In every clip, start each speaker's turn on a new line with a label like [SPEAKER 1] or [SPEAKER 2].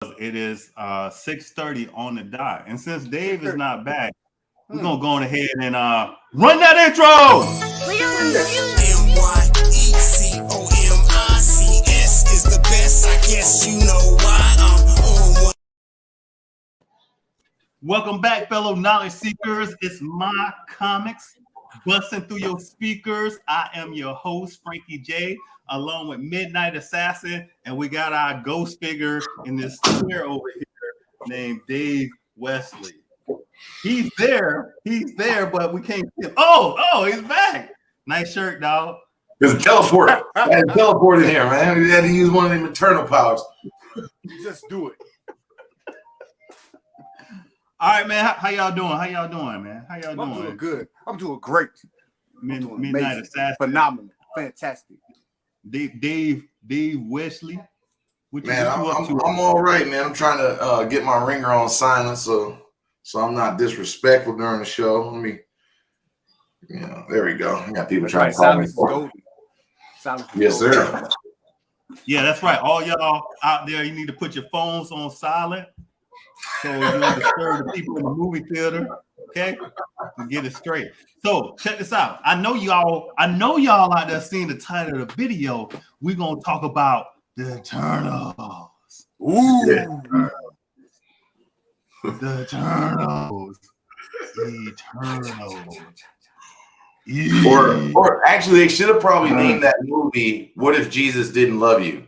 [SPEAKER 1] It is 6:30 on the dot. And since Dave is not back, we're gonna go on ahead and run that intro.
[SPEAKER 2] MYECOMICS is the best. I guess you know why I'm on one.
[SPEAKER 1] Welcome back, fellow knowledge seekers. It's my comics busting through your speakers. I am your host, Frankie J, along with Midnight Assassin, and we got our ghost figure in this chair over here named Dave Wesley. He's there, but we can't see him. Oh, he's back. Nice shirt, dog.
[SPEAKER 3] It's a teleport. I had to teleport in here, man. We had to use one of them eternal powers.
[SPEAKER 4] Just do it.
[SPEAKER 1] All right, man. How y'all doing? Man? How y'all doing?
[SPEAKER 4] I'm doing good. I'm doing great.
[SPEAKER 1] Midnight Assassin.
[SPEAKER 4] Phenomenal. Fantastic.
[SPEAKER 1] Dave Wesley.
[SPEAKER 3] Man, I'm all right, man. I'm trying to get my ringer on silent so I'm not disrespectful during the show. Let me, there we go. I got people trying to call me. Yes, sir.
[SPEAKER 1] Yeah, that's right. All y'all out there, you need to put your phones on silent so you don't disturb the people in the movie theater. Okay, to get it straight. So check this out. I know y'all out there seeing the title of the video. We're gonna talk about the Eternals.
[SPEAKER 4] Ooh.
[SPEAKER 3] Yeah.
[SPEAKER 1] The Eternals.
[SPEAKER 3] Or actually, they should have probably named that movie "What If Jesus Didn't Love You?"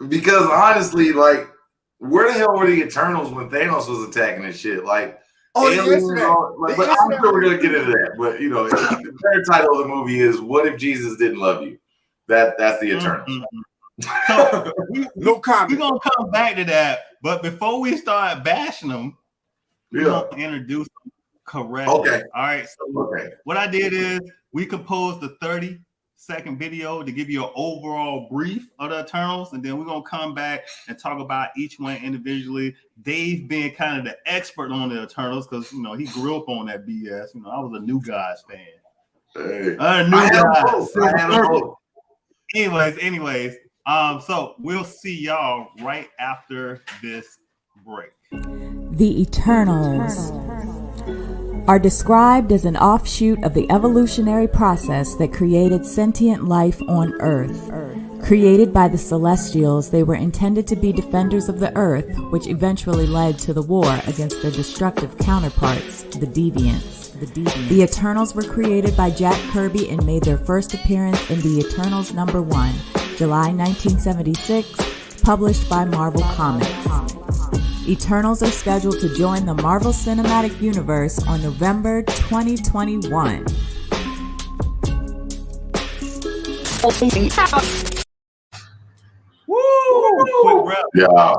[SPEAKER 3] Because honestly, like, where the hell were the Eternals when Thanos was attacking and shit? Like, aliens, but I'm sure we're gonna get into that. But the third title of the movie is "What If Jesus Didn't Love You?" That's the Eternals.
[SPEAKER 1] Mm-hmm. So
[SPEAKER 4] No comment.
[SPEAKER 1] We're gonna come back to that, but before we start bashing them, we're gonna introduce them correctly.
[SPEAKER 3] Okay.
[SPEAKER 1] All right. So what I did is we composed a 30-second video to give you an overall brief of the Eternals, and then we're gonna come back and talk about each one individually. Dave being kind of the expert on the Eternals because he grew up on that BS. I was a New Gods fan.
[SPEAKER 3] Hey.
[SPEAKER 1] Anyways. So we'll see y'all right after this break.
[SPEAKER 5] The Eternals are described as an offshoot of the evolutionary process that created sentient life on Earth. Created by the Celestials, they were intended to be defenders of the Earth, which eventually led to the war against their destructive counterparts, the Deviants. The Eternals were created by Jack Kirby and made their first appearance in The Eternals #1, July 1976, published by Marvel Comics. Eternals are scheduled to join the Marvel Cinematic Universe on November 2021.
[SPEAKER 1] Woo! Quick rap.
[SPEAKER 3] Yeah.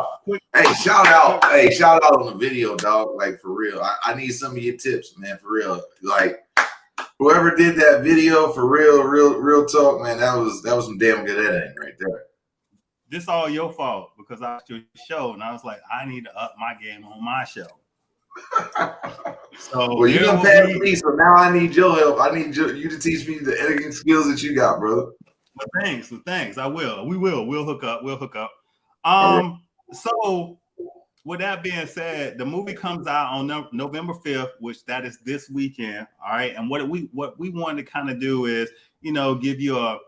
[SPEAKER 3] Hey, shout out on the video, dog. Like, for real. I need some of your tips, man, for real. Like, whoever did that video, for real talk, man, that was some damn good editing right there.
[SPEAKER 1] This all your fault because I watched your show and I was like, I need to up my game on my show. So
[SPEAKER 3] well, you done passed me, so now I need your help. I need you to teach me the editing skills that you got, brother.
[SPEAKER 1] Well, thanks. I will. We'll hook up. So with that being said, the movie comes out on November 5th, which that is this weekend. All right. And what we wanted to kind of do is, give you a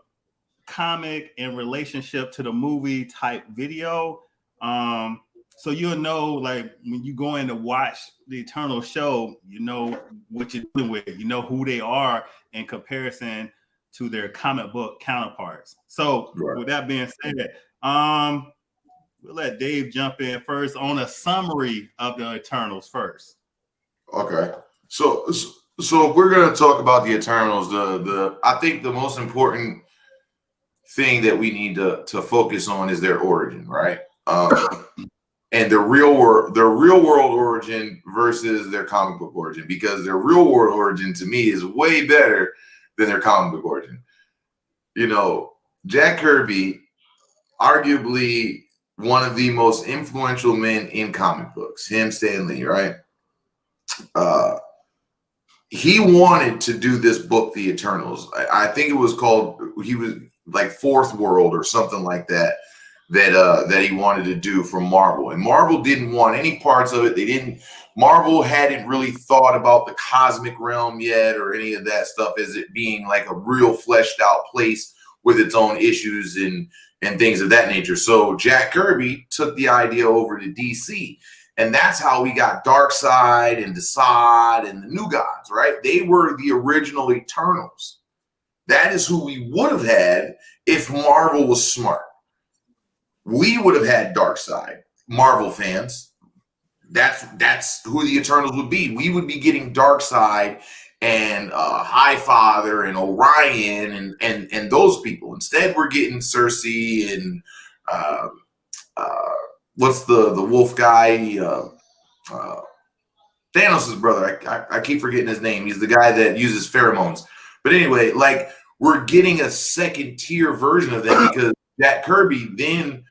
[SPEAKER 1] comic in relationship to the movie type video. So you'll know, like, when you go in to watch the Eternal show, you know what you're dealing with, who they are in comparison to their comic book counterparts. So with that being said, we'll let Dave jump in first on a summary of the Eternals first.
[SPEAKER 3] Okay. So if we're gonna talk about the Eternals, I think the most important thing that we need to focus on is their origin, right? And the real world origin versus their comic book origin, because their real world origin to me is way better than their comic book origin. Jack Kirby, arguably one of the most influential men in comic books, him, Stan Lee, right? He wanted to do this book, The Eternals. I think it was called, like Fourth World or something like that that he wanted to do for Marvel. And Marvel didn't want any parts of it. Marvel hadn't really thought about the cosmic realm yet or any of that stuff as it being like a real fleshed out place with its own issues and things of that nature. So Jack Kirby took the idea over to DC. And that's how we got Darkseid and Desaad and the New Gods, right? They were the original Eternals. That is who we would have had if Marvel was smart. We would have had Darkseid, Marvel fans. That's who the Eternals would be. We would be getting Darkseid and Highfather and Orion and those people. Instead, we're getting Cersei and what's the wolf guy? Thanos' brother. I keep forgetting his name. He's the guy that uses pheromones. But anyway, like we're getting a second tier version of that because Jack Kirby then,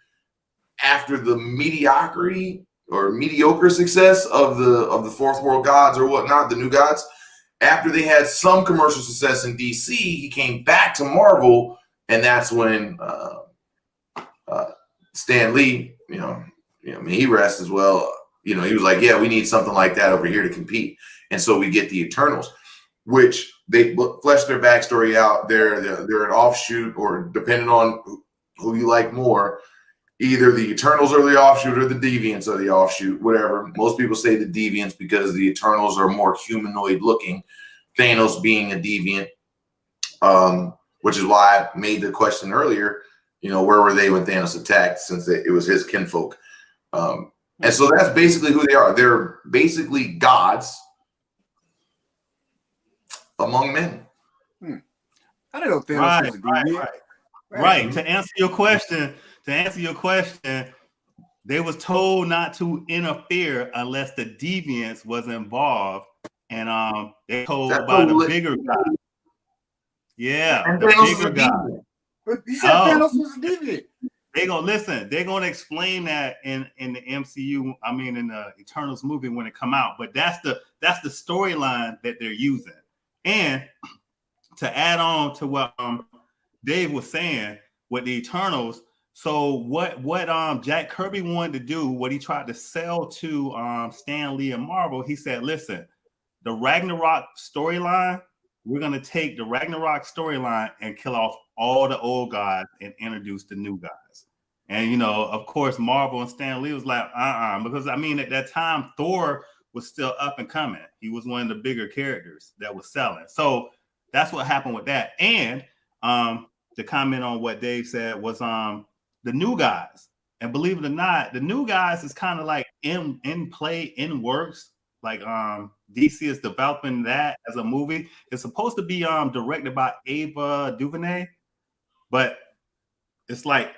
[SPEAKER 3] after the mediocrity or mediocre success of the Fourth World Gods or whatnot, the New Gods, after they had some commercial success in DC, he came back to Marvel, and that's when Stan Lee, may he rest as well. He was like, yeah, we need something like that over here to compete, and so we get the Eternals, which they fleshed their backstory out. They're an offshoot, or depending on who you like more, either the Eternals are the offshoot or the Deviants are the offshoot, whatever. Most people say the Deviants because the Eternals are more humanoid looking, Thanos being a deviant, which is why I made the question earlier, where were they when Thanos attacked, since it was his kinfolk. And so that's basically who they are. They're basically gods among men.
[SPEAKER 4] I didn't know Thanos was a deviant.
[SPEAKER 1] Right. To answer your question, they was told not to interfere unless the deviants was involved, and they told by the bigger guy. Yeah,
[SPEAKER 3] and
[SPEAKER 1] the bigger guy.
[SPEAKER 4] But he said Thanos was a deviant.
[SPEAKER 1] They're gonna explain that in the MCU. I mean, in the Eternals movie when it come out. But that's the storyline that they're using. And to add on to what Dave was saying with the Eternals, so what Jack Kirby wanted to do, what he tried to sell to Stan Lee and Marvel, he said, listen, the Ragnarok storyline, we're gonna take the Ragnarok storyline and kill off all the old guys and introduce the new guys. And of course, Marvel and Stan Lee was like, because I mean at that time Thor was still up and coming. He was one of the bigger characters that was selling. So that's what happened with that. And to comment on what Dave said was the new guys. And believe it or not, the new guys is kind of like in play, in works. Like DC is developing that as a movie. It's supposed to be directed by Ava DuVernay, but it's like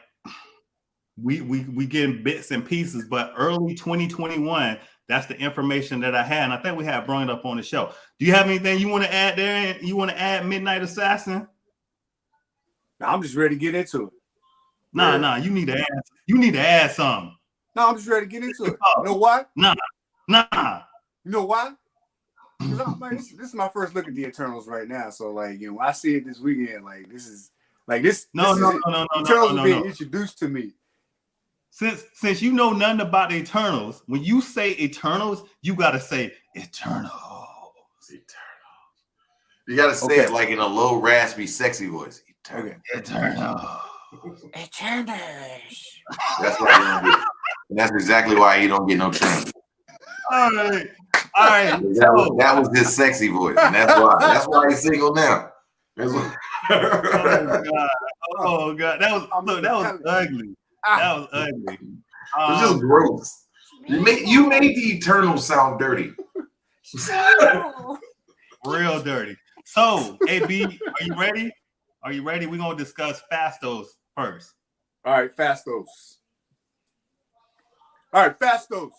[SPEAKER 1] we getting bits and pieces. But early 2021, that's the information that I had, and I think we had brought it up on the show. Do you have anything you want to add there? You want to add Midnight Assassin?
[SPEAKER 4] No, I'm just ready to get into it.
[SPEAKER 1] Nah, you need to add something.
[SPEAKER 4] No, I'm just ready to get into it. You know why?
[SPEAKER 1] Nah.
[SPEAKER 4] You know why? Because this is my first look at the Eternals right now. So I see it this weekend. No. Eternals are being introduced to me.
[SPEAKER 1] Since you know nothing about the Eternals, when you say Eternals, you gotta say Eternals.
[SPEAKER 3] You gotta say it like in a low, raspy, sexy voice.
[SPEAKER 1] Eternals.
[SPEAKER 3] That's why you don't get. And that's exactly why you don't get no training.
[SPEAKER 1] All right.
[SPEAKER 3] That was his sexy voice, and that's why he's single now.
[SPEAKER 1] Oh god, that was ugly. That was ugly.
[SPEAKER 3] It's just gross. You made the Eternals sound dirty.
[SPEAKER 1] Real dirty. So, AB, are you ready? We're gonna discuss Phastos first.
[SPEAKER 4] All right, Phastos. Phastos,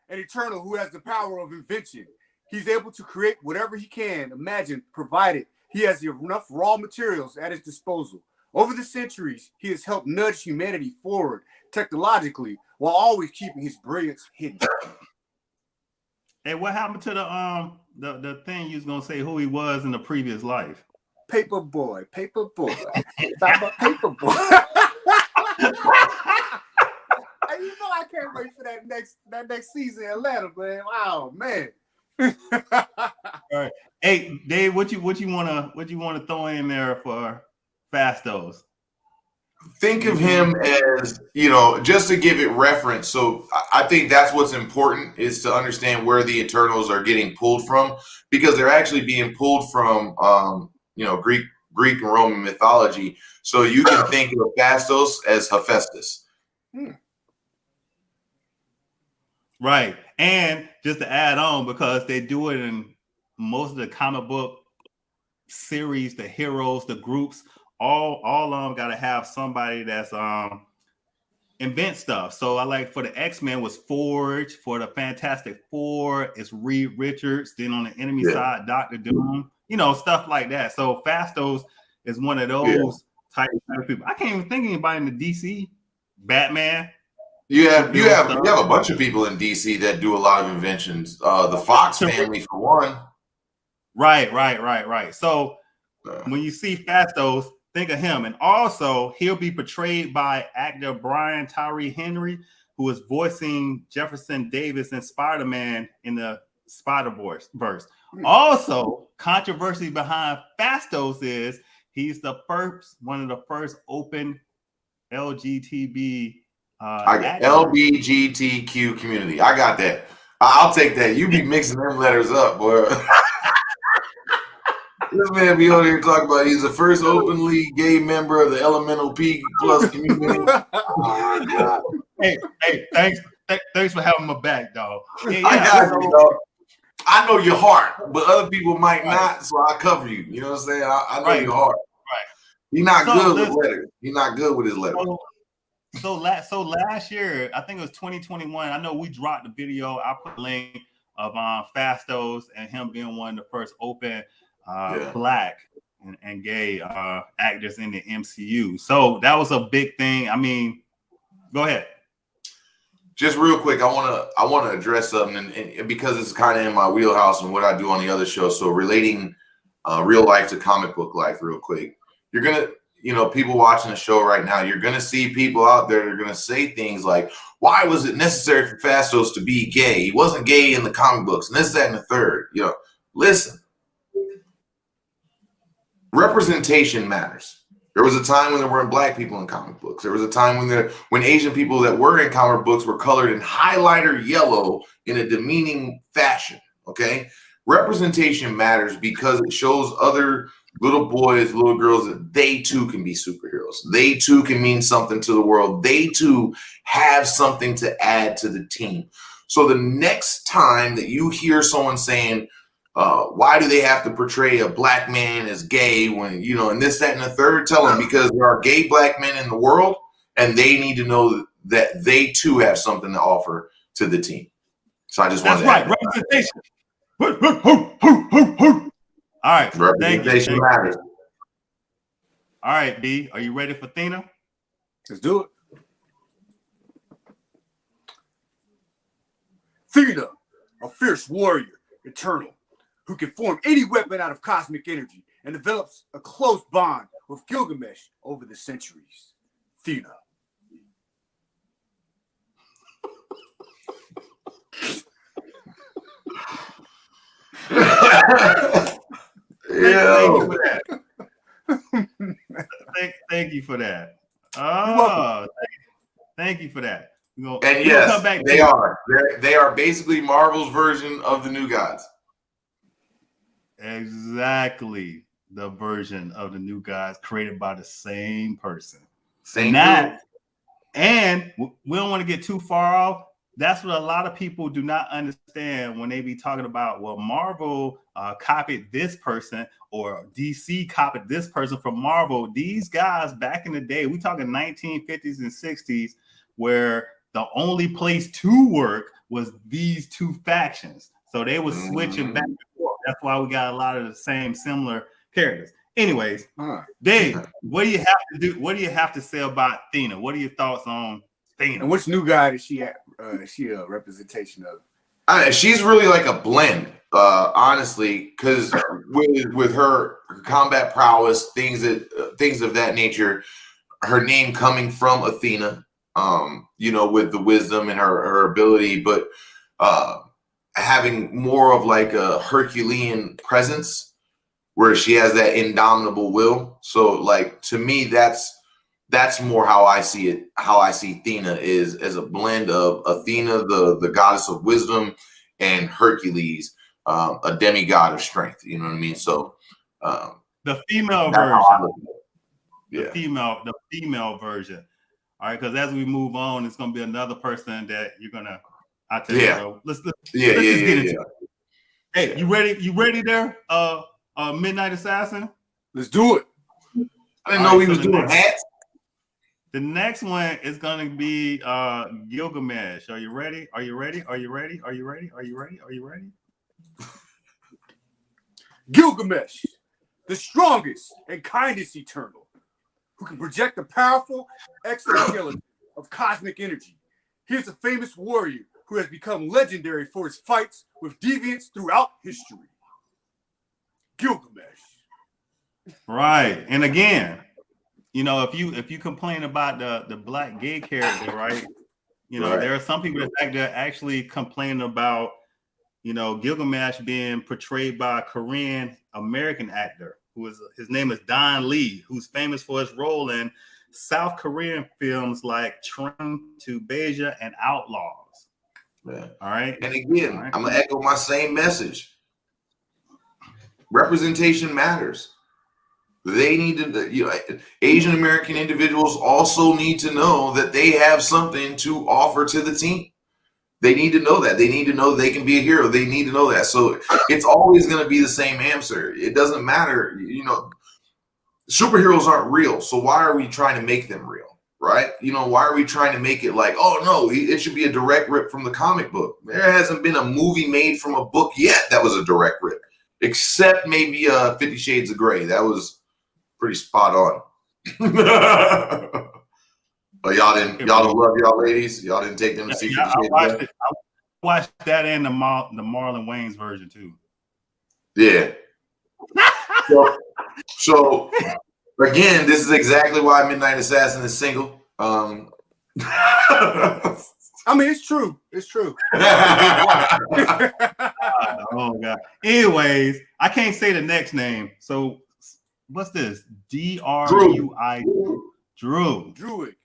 [SPEAKER 4] an Eternal who has the power of invention. He's able to create whatever he can imagine, provided he has enough raw materials at his disposal. Over the centuries, he has helped nudge humanity forward technologically while always keeping his brilliance hidden.
[SPEAKER 1] Hey, what happened to the thing you was gonna say who he was in the previous life?
[SPEAKER 4] Paper boy. Stop a paper boy. Hey, you know I can't wait for that next season in Atlanta, man. Wow, man.
[SPEAKER 1] All right. Hey, Dave, what you wanna throw in there for Fastos?
[SPEAKER 3] Think of him as, you know, just to give it reference. So I think that's what's important, is to understand where the Eternals are getting pulled from, because they're actually being pulled from, you know, Greek and Roman mythology. So you can think of Fastos as Hephaestus.
[SPEAKER 1] Right. And just to add on, because they do it in most of the comic book series, the heroes, the groups, all of them got to have somebody that's invent stuff. So I like, for the X-Men was Forge, for the Fantastic Four it's Reed Richards, then on the enemy side Dr. Doom, you know, stuff like that. So Fastos is one of those type of people. I can't even think of anybody in the DC. Batman.
[SPEAKER 3] You have a bunch of people in DC that do a lot of inventions. The Fox family, for one.
[SPEAKER 1] Right. So when you see Fastos, think of him. And also, he'll be portrayed by actor Brian Tyree Henry, who is voicing Jefferson Davis in Spider-Man in the Spider-Verse. Also, controversy behind Fastos is he's one of the first open LGBTQ
[SPEAKER 3] LGBTQ community. I got that. I'll take that. You be mixing them letters up, boy. This man be on here talking about he's the first openly gay member of the Elemental P plus community. Oh, God.
[SPEAKER 1] Hey, thanks for having my back, dog. Yeah,
[SPEAKER 3] I got you, dog. I know your heart, but other people might not, so I cover you. You know what I'm saying? I know your heart. Right. He's not good with letters. He's not good with his letters.
[SPEAKER 1] So last year, I think it was 2021. I know we dropped the video. I put a link of Fastos and him being one of the first open black and gay actors in the MCU. So that was a big thing. I mean, go ahead.
[SPEAKER 3] Just real quick, I want to address something, and because it's kind of in my wheelhouse and what I do on the other show. So relating real life to comic book life, real quick. You're gonna, you know, people watching the show right now, you're gonna see people out there that are gonna say things like, "Why was it necessary for Fastos to be gay? He wasn't gay in the comic books," and this, that, and the third. You know, listen. Representation matters. There was a time when there weren't black people in comic books. There was a time when Asian people that were in comic books were colored in highlighter yellow in a demeaning fashion. Okay, representation matters because it shows other little boys, little girls that they too can be superheroes. They too can mean something to the world. They too have something to add to the team. So the next time that you hear someone saying, why do they have to portray a black man as gay when, you know, and this, that, and the third, tell them because there are gay black men in the world and they need to know that they too have something to offer to the team. So I just want to add
[SPEAKER 1] representation. All right.
[SPEAKER 3] Representation matters.
[SPEAKER 1] All right, B, are you ready for Thena?
[SPEAKER 4] Let's do it. Thena, a fierce warrior, eternal, who can form any weapon out of cosmic energy and develops a close bond with Gilgamesh over the centuries. Thena.
[SPEAKER 1] Thank you for that. Oh, thank you for that.
[SPEAKER 3] And yes, they are. They are basically Marvel's version of the New Gods.
[SPEAKER 1] Exactly, the version of the New Gods created by the same person. And we don't want to get too far off. That's what a lot of people do not understand when they be talking about, well, Marvel copied this person or DC copied this person from Marvel. These guys back in the day, we talking 1950s and 60s, where the only place to work was these two factions. So they were switching back and forth. That's why we got a lot of the same similar characters. Anyways, Dave, what do you have to do? What do you have to say about Thena? What are your thoughts on Thena?
[SPEAKER 4] And which New God is she at? Is she a representation of?
[SPEAKER 3] She's really like a blend. honestly, because with her combat prowess, things of that nature, her name coming from Athena, with the wisdom and her ability, but having more of like a Herculean presence where she has that indomitable will. So like, to me, that's more how I see it. How I see Athena is as a blend of Athena, the goddess of wisdom, and Hercules, a demigod of strength. You know what I mean? So
[SPEAKER 1] the female
[SPEAKER 3] that's how I
[SPEAKER 1] version.
[SPEAKER 3] look at it. Yeah.
[SPEAKER 1] The female version. All right, because as we move on, it's gonna be another person that you're gonna. I tell you, bro. Let's just get into it. Hey, you ready? You ready there? Midnight Assassin.
[SPEAKER 4] Let's do it.
[SPEAKER 3] I didn't know he was doing hats.
[SPEAKER 1] The next one is gonna be Gilgamesh. Are you ready? Are you ready? Are you ready? Are you ready? Are you ready? Are you ready?
[SPEAKER 4] Gilgamesh, the strongest and kindest eternal, who can project a powerful exoskeleton of cosmic energy. He is a famous warrior who has become legendary for his fights with deviants throughout history. Gilgamesh.
[SPEAKER 1] Right, and again, if you complain about the black gay character, right?
[SPEAKER 3] Right.
[SPEAKER 1] There are some people that actually complain about Gilgamesh being portrayed by a Korean American actor his name is Don Lee, who's famous for his role in South Korean films like Train to Beja and Outlaws.
[SPEAKER 3] Yeah.
[SPEAKER 1] All right.
[SPEAKER 3] And again, I'm gonna echo my same message. Representation matters. They need to, Asian American individuals also need to know that they have something to offer to the team. They need to know that. They need to know they can be a hero. They need to know that. So it's always going to be the same answer. It doesn't matter. Superheroes aren't real. So why are we trying to make them real? Right? Why are we trying to make it like, oh, no, it should be a direct rip from the comic book? There hasn't been a movie made from a book yet that was a direct rip, except maybe 50 Shades of Grey. That was pretty spot on. But y'all don't love y'all ladies. Y'all didn't take them to see.
[SPEAKER 1] I watched that and the Marlon Wayans version too.
[SPEAKER 3] Yeah. so again, this is exactly why Midnight Assassin is single.
[SPEAKER 4] I mean, it's true. It's true.
[SPEAKER 1] Oh God. Anyways, I can't say the next name. So what's this? D-R-U-I. Drew.
[SPEAKER 4] Druid.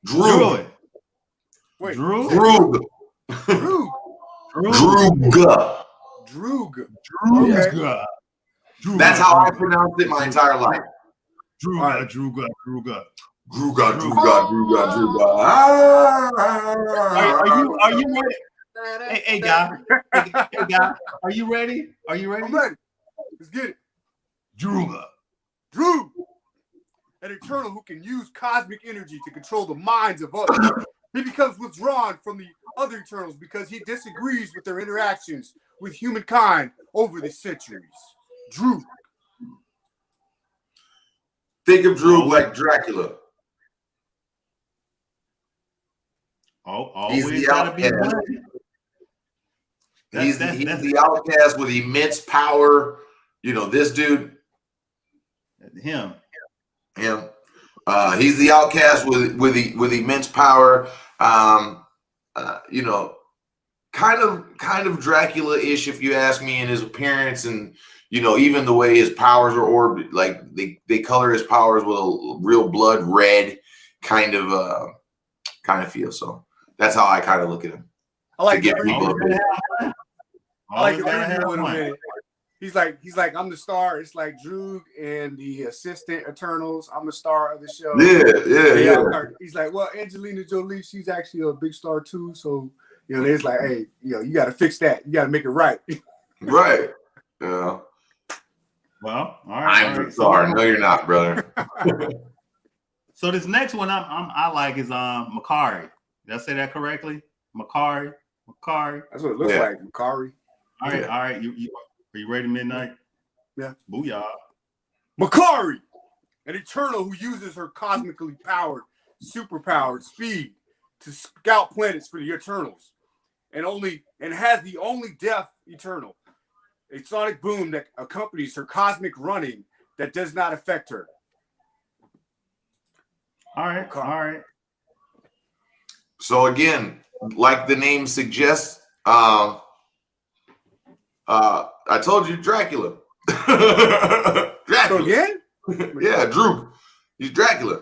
[SPEAKER 1] Druid.
[SPEAKER 4] Wait.
[SPEAKER 1] Drew.
[SPEAKER 3] Droog.
[SPEAKER 4] Droog.
[SPEAKER 3] Drooga.
[SPEAKER 4] Droog.
[SPEAKER 1] Drooga.
[SPEAKER 3] Okay. That's how I pronounced it my entire life.
[SPEAKER 1] Druga. Are you ready? Hey, guy. Are you ready? Are you ready?
[SPEAKER 4] I'm ready. Let's get it.
[SPEAKER 1] Druga.
[SPEAKER 4] Droog. An eternal who can use cosmic energy to control the minds of others. He becomes withdrawn from the other Eternals because he disagrees with their interactions with humankind over the centuries. Droog.
[SPEAKER 3] Think of Droog like Dracula.
[SPEAKER 1] He's the outcast.
[SPEAKER 3] He's the outcast with immense power. This dude.
[SPEAKER 1] Him.
[SPEAKER 3] He's the outcast with immense power. Kind of Dracula-ish, if you ask me, in his appearance, and even the way his powers are orbited. Like they color his powers with a real blood red kind of feel. So that's how I kind of look at him.
[SPEAKER 4] I like
[SPEAKER 3] the
[SPEAKER 4] preview. He's like, I'm the star. It's like Droog and the assistant Eternals. I'm the star of the show.
[SPEAKER 3] Yeah.
[SPEAKER 4] He's like, well, Angelina Jolie, she's actually a big star too. So, it's like, hey, you got to fix that. You got to make it right.
[SPEAKER 3] Right. Yeah.
[SPEAKER 1] Well, all right.
[SPEAKER 3] I'm the star. No, you're not, brother.
[SPEAKER 1] So this next one I like is Makari. Did I say that correctly? Makari.
[SPEAKER 4] That's what it looks like. Makari.
[SPEAKER 1] All right. All right. Are you ready, Midnight?
[SPEAKER 4] Yeah.
[SPEAKER 1] Booyah.
[SPEAKER 4] Makari, an Eternal who uses her cosmically superpowered speed to scout planets for the Eternals, and has the only deaf Eternal a sonic boom that accompanies her cosmic running that does not affect her.
[SPEAKER 1] All right. All right.
[SPEAKER 3] So again, like the name suggests, I told you Dracula. Dracula.
[SPEAKER 4] Again?
[SPEAKER 3] Yeah, Droop. He's Dracula.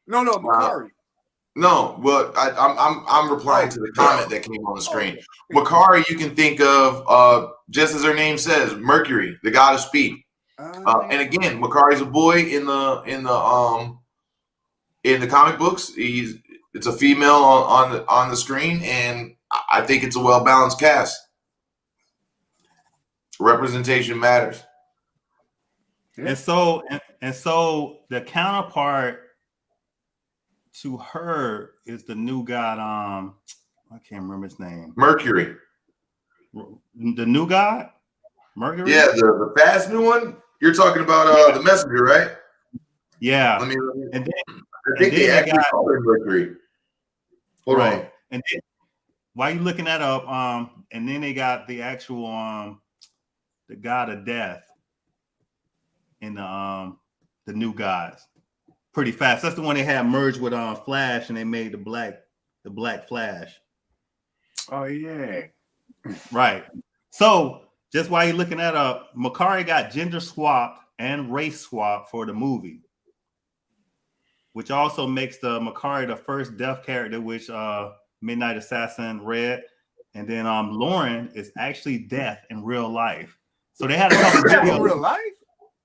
[SPEAKER 4] No, Makari.
[SPEAKER 3] No, well, I'm replying to the comment that came on the screen. Makari, you can think of just as her name says, Mercury, the god of speed. And again, Makari's a boy in the comic books. It's a female on the screen, and I think it's a well balanced cast. Representation matters.
[SPEAKER 1] And so the counterpart to her is the new god. I can't remember his name.
[SPEAKER 3] Mercury.
[SPEAKER 1] The new god, Mercury.
[SPEAKER 3] Yeah, the fast new one. You're talking about the messenger, right?
[SPEAKER 1] Yeah.
[SPEAKER 3] And then, I think they actually call her Mercury. Hold on.
[SPEAKER 1] And then, while you looking that up, and then they got the actual the god of death in the new gods. Pretty fast. That's the one they had merged with Flash, and they made the black Flash.
[SPEAKER 4] Oh yeah.
[SPEAKER 1] Right. So just while you're looking that up, Makari got gender swapped and race swapped for the movie, which also makes the Makari the first deaf character, which Midnight Assassin read, and then Lauren is actually deaf in real life. So they had a couple videos.
[SPEAKER 4] In real life?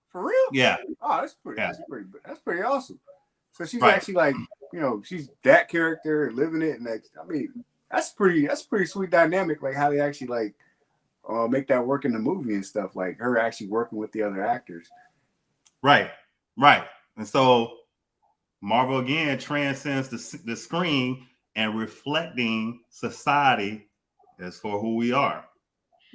[SPEAKER 4] For real?
[SPEAKER 1] Yeah.
[SPEAKER 4] Oh, that's pretty awesome. So she's actually like, she's that character and living it, and that's pretty sweet dynamic. Like how they actually like make that work in the movie and stuff. Like her actually working with the other actors.
[SPEAKER 1] Right. And so Marvel again transcends the screen and reflecting society as for who we are.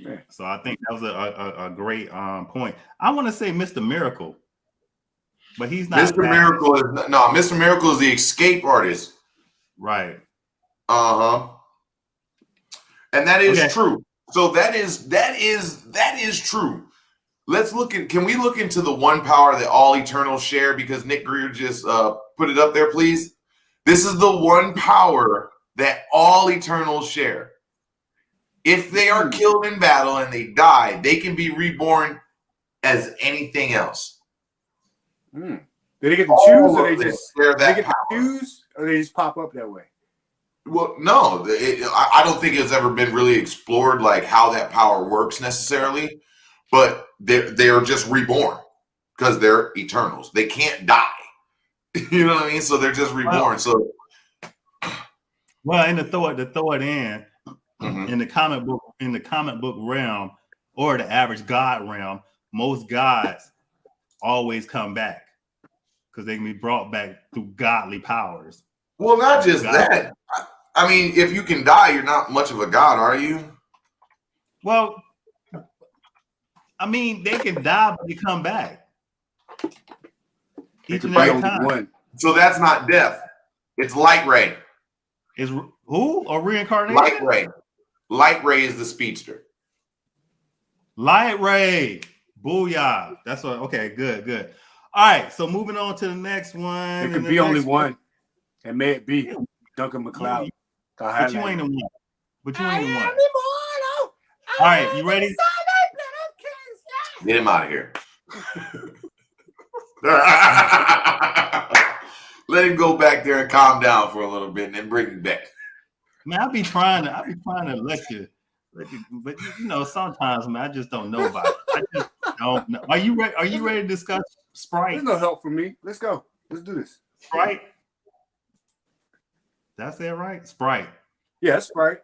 [SPEAKER 1] Yeah. So I think that was a great point. I want to say Mr. Miracle, but he's not.
[SPEAKER 3] Mr. Miracle is Mr. Miracle is the escape artist.
[SPEAKER 1] Right.
[SPEAKER 3] And that is true. So that is true. Let's look at. Can we look into the one power that all Eternals share? Because Nick Greer just put it up there, please. This is the one power that all Eternals share. If they are killed in battle and they die, they can be reborn as anything else.
[SPEAKER 4] Did they get to choose, or they just pop up that way?
[SPEAKER 3] Well, no, I don't think it's ever been really explored, like how that power works necessarily. But they're just reborn because they're Eternals. They can't die. You know what I mean? So they're just reborn.
[SPEAKER 1] And to throw it in. Mm-hmm. In the comic book realm, or the average god realm, most gods always come back because they can be brought back through godly powers.
[SPEAKER 3] Well, not just that. I mean, if you can die, you're not much of a god, are you?
[SPEAKER 1] Well, I mean, they can die, but they come back each and every time.
[SPEAKER 3] So that's not death. It's light ray.
[SPEAKER 1] Is who or reincarnation?
[SPEAKER 3] Light ray. Light Ray is the speedster.
[SPEAKER 1] Light Ray. Booyah. That's what. Okay, good. All right, so moving on to the next one.
[SPEAKER 4] It could be only one. And may it be Duncan McLeod.
[SPEAKER 1] But you ain't the one. All right, you ready?
[SPEAKER 3] Get him out of here. Let him go back there and calm down for a little bit and then bring him back.
[SPEAKER 1] Man, I be trying to let you, but sometimes, man, I just don't know about it. I just don't know. Are you ready to discuss Sprite?
[SPEAKER 4] There's no help for me. Let's go. Let's do this.
[SPEAKER 1] Sprite. That's it, right? Sprite.
[SPEAKER 4] Yeah, Sprite.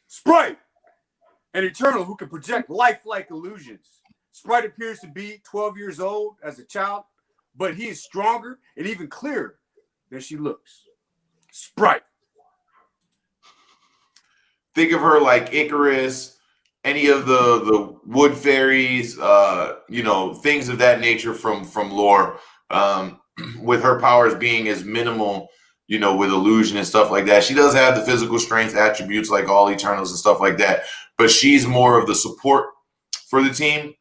[SPEAKER 4] Sprite, an Eternal who can project lifelike illusions. Sprite appears to be 12 years old as a child, but he is stronger and even clearer than she looks. Sprite.
[SPEAKER 3] Think of her like Icarus, any of the wood fairies, things of that nature from lore. With her powers being as minimal, with illusion and stuff like that. She does have the physical strength attributes like all Eternals and stuff like that, but she's more of the support for the team.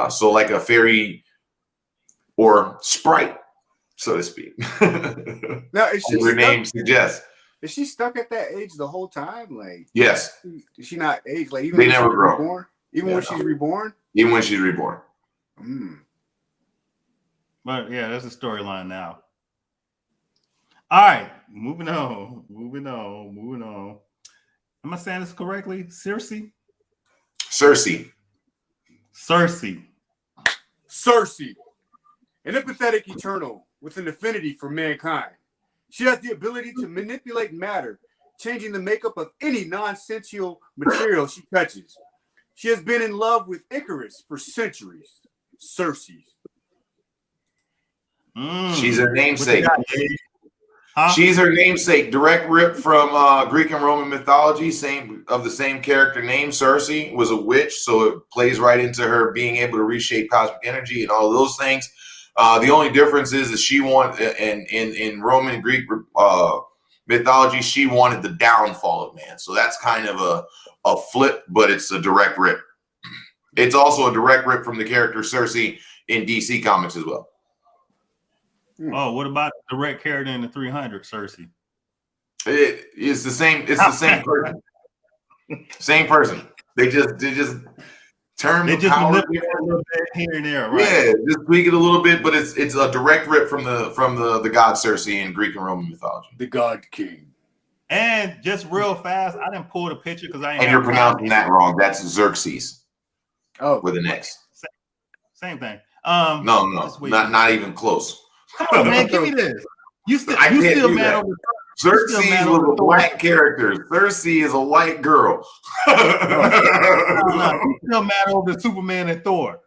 [SPEAKER 3] So like a fairy or sprite, so to speak.
[SPEAKER 4] Now, is she
[SPEAKER 3] Her name suggests.
[SPEAKER 4] Is she stuck at that age the whole time? Like,
[SPEAKER 3] Yes.
[SPEAKER 4] Is she not aged? Like, even
[SPEAKER 3] They
[SPEAKER 4] when
[SPEAKER 3] never
[SPEAKER 4] she's
[SPEAKER 3] grow.
[SPEAKER 4] reborn? Even when she's reborn?
[SPEAKER 3] Even when she's reborn.
[SPEAKER 1] But yeah, that's the storyline now. All right, moving on. Am I saying this correctly? Cersei.
[SPEAKER 4] An empathetic eternal with an affinity for mankind. She has the ability to manipulate matter, changing the makeup of any non-sentient material she touches. She has been in love with Icarus for centuries. Cersei.
[SPEAKER 3] She's her namesake.
[SPEAKER 1] Huh?
[SPEAKER 3] She's her namesake. Direct rip from Greek and Roman mythology. The same character name. Cersei was a witch, so it plays right into her being able to reshape cosmic energy and all of those things. The only difference is that she wanted in Roman and Greek mythology, she wanted the downfall of man. So that's kind of a flip, but it's a direct rip. It's also a direct rip from the character Cersei in DC Comics as well.
[SPEAKER 1] Oh, what about the direct character in the 300, Cersei?
[SPEAKER 3] It's the same. It's the same person. Same person. They just turn the power
[SPEAKER 1] a little bit here and there, right?
[SPEAKER 3] Yeah, just tweak it a little bit, but it's a direct rip from the god Cersei in Greek and Roman mythology.
[SPEAKER 4] The God King.
[SPEAKER 1] And just real fast, I didn't pull the picture because I ain't.
[SPEAKER 3] And you're pronouncing that wrong. That's Xerxes.
[SPEAKER 4] Oh,
[SPEAKER 3] with an X.
[SPEAKER 1] Same thing.
[SPEAKER 3] No, not even close.
[SPEAKER 1] Come on, man, give me this. You still mad over
[SPEAKER 3] Xerxes was a black character. Cersei is a white girl.
[SPEAKER 1] You still mad over Superman and Thor.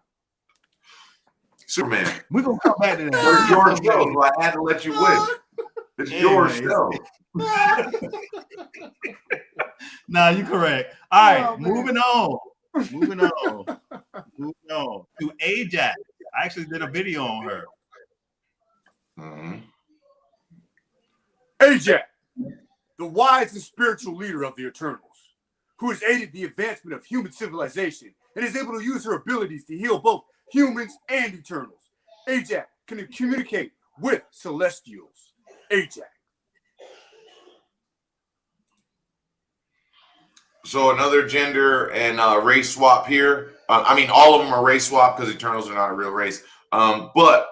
[SPEAKER 3] Superman.
[SPEAKER 1] We're gonna come back to that.
[SPEAKER 3] It's your show, so I had to let you win. It's your show.
[SPEAKER 1] Nah, you're correct. All right, moving on to Ajax. I actually did a video on her.
[SPEAKER 3] Mm-hmm.
[SPEAKER 4] Ajax, the wise and spiritual leader of the Eternals, who has aided the advancement of human civilization and is able to use her abilities to heal both humans and Eternals. Ajax can communicate with Celestials. Ajax.
[SPEAKER 3] So another gender and race swap here. I mean, all of them are race swap because Eternals are not a real race. But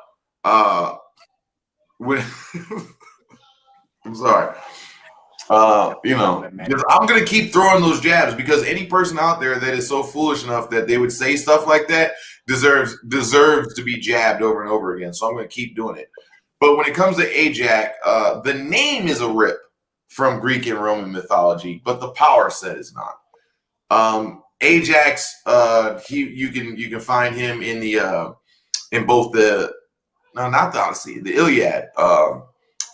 [SPEAKER 3] when I'm sorry. I'm gonna keep throwing those jabs because any person out there that is so foolish enough that they would say stuff like that deserves to be jabbed over and over again. So I'm gonna keep doing it. But when it comes to Ajax, the name is a rip from Greek and Roman mythology, but the power set is not. Ajax, you can find him in both not the Odyssey, the Iliad,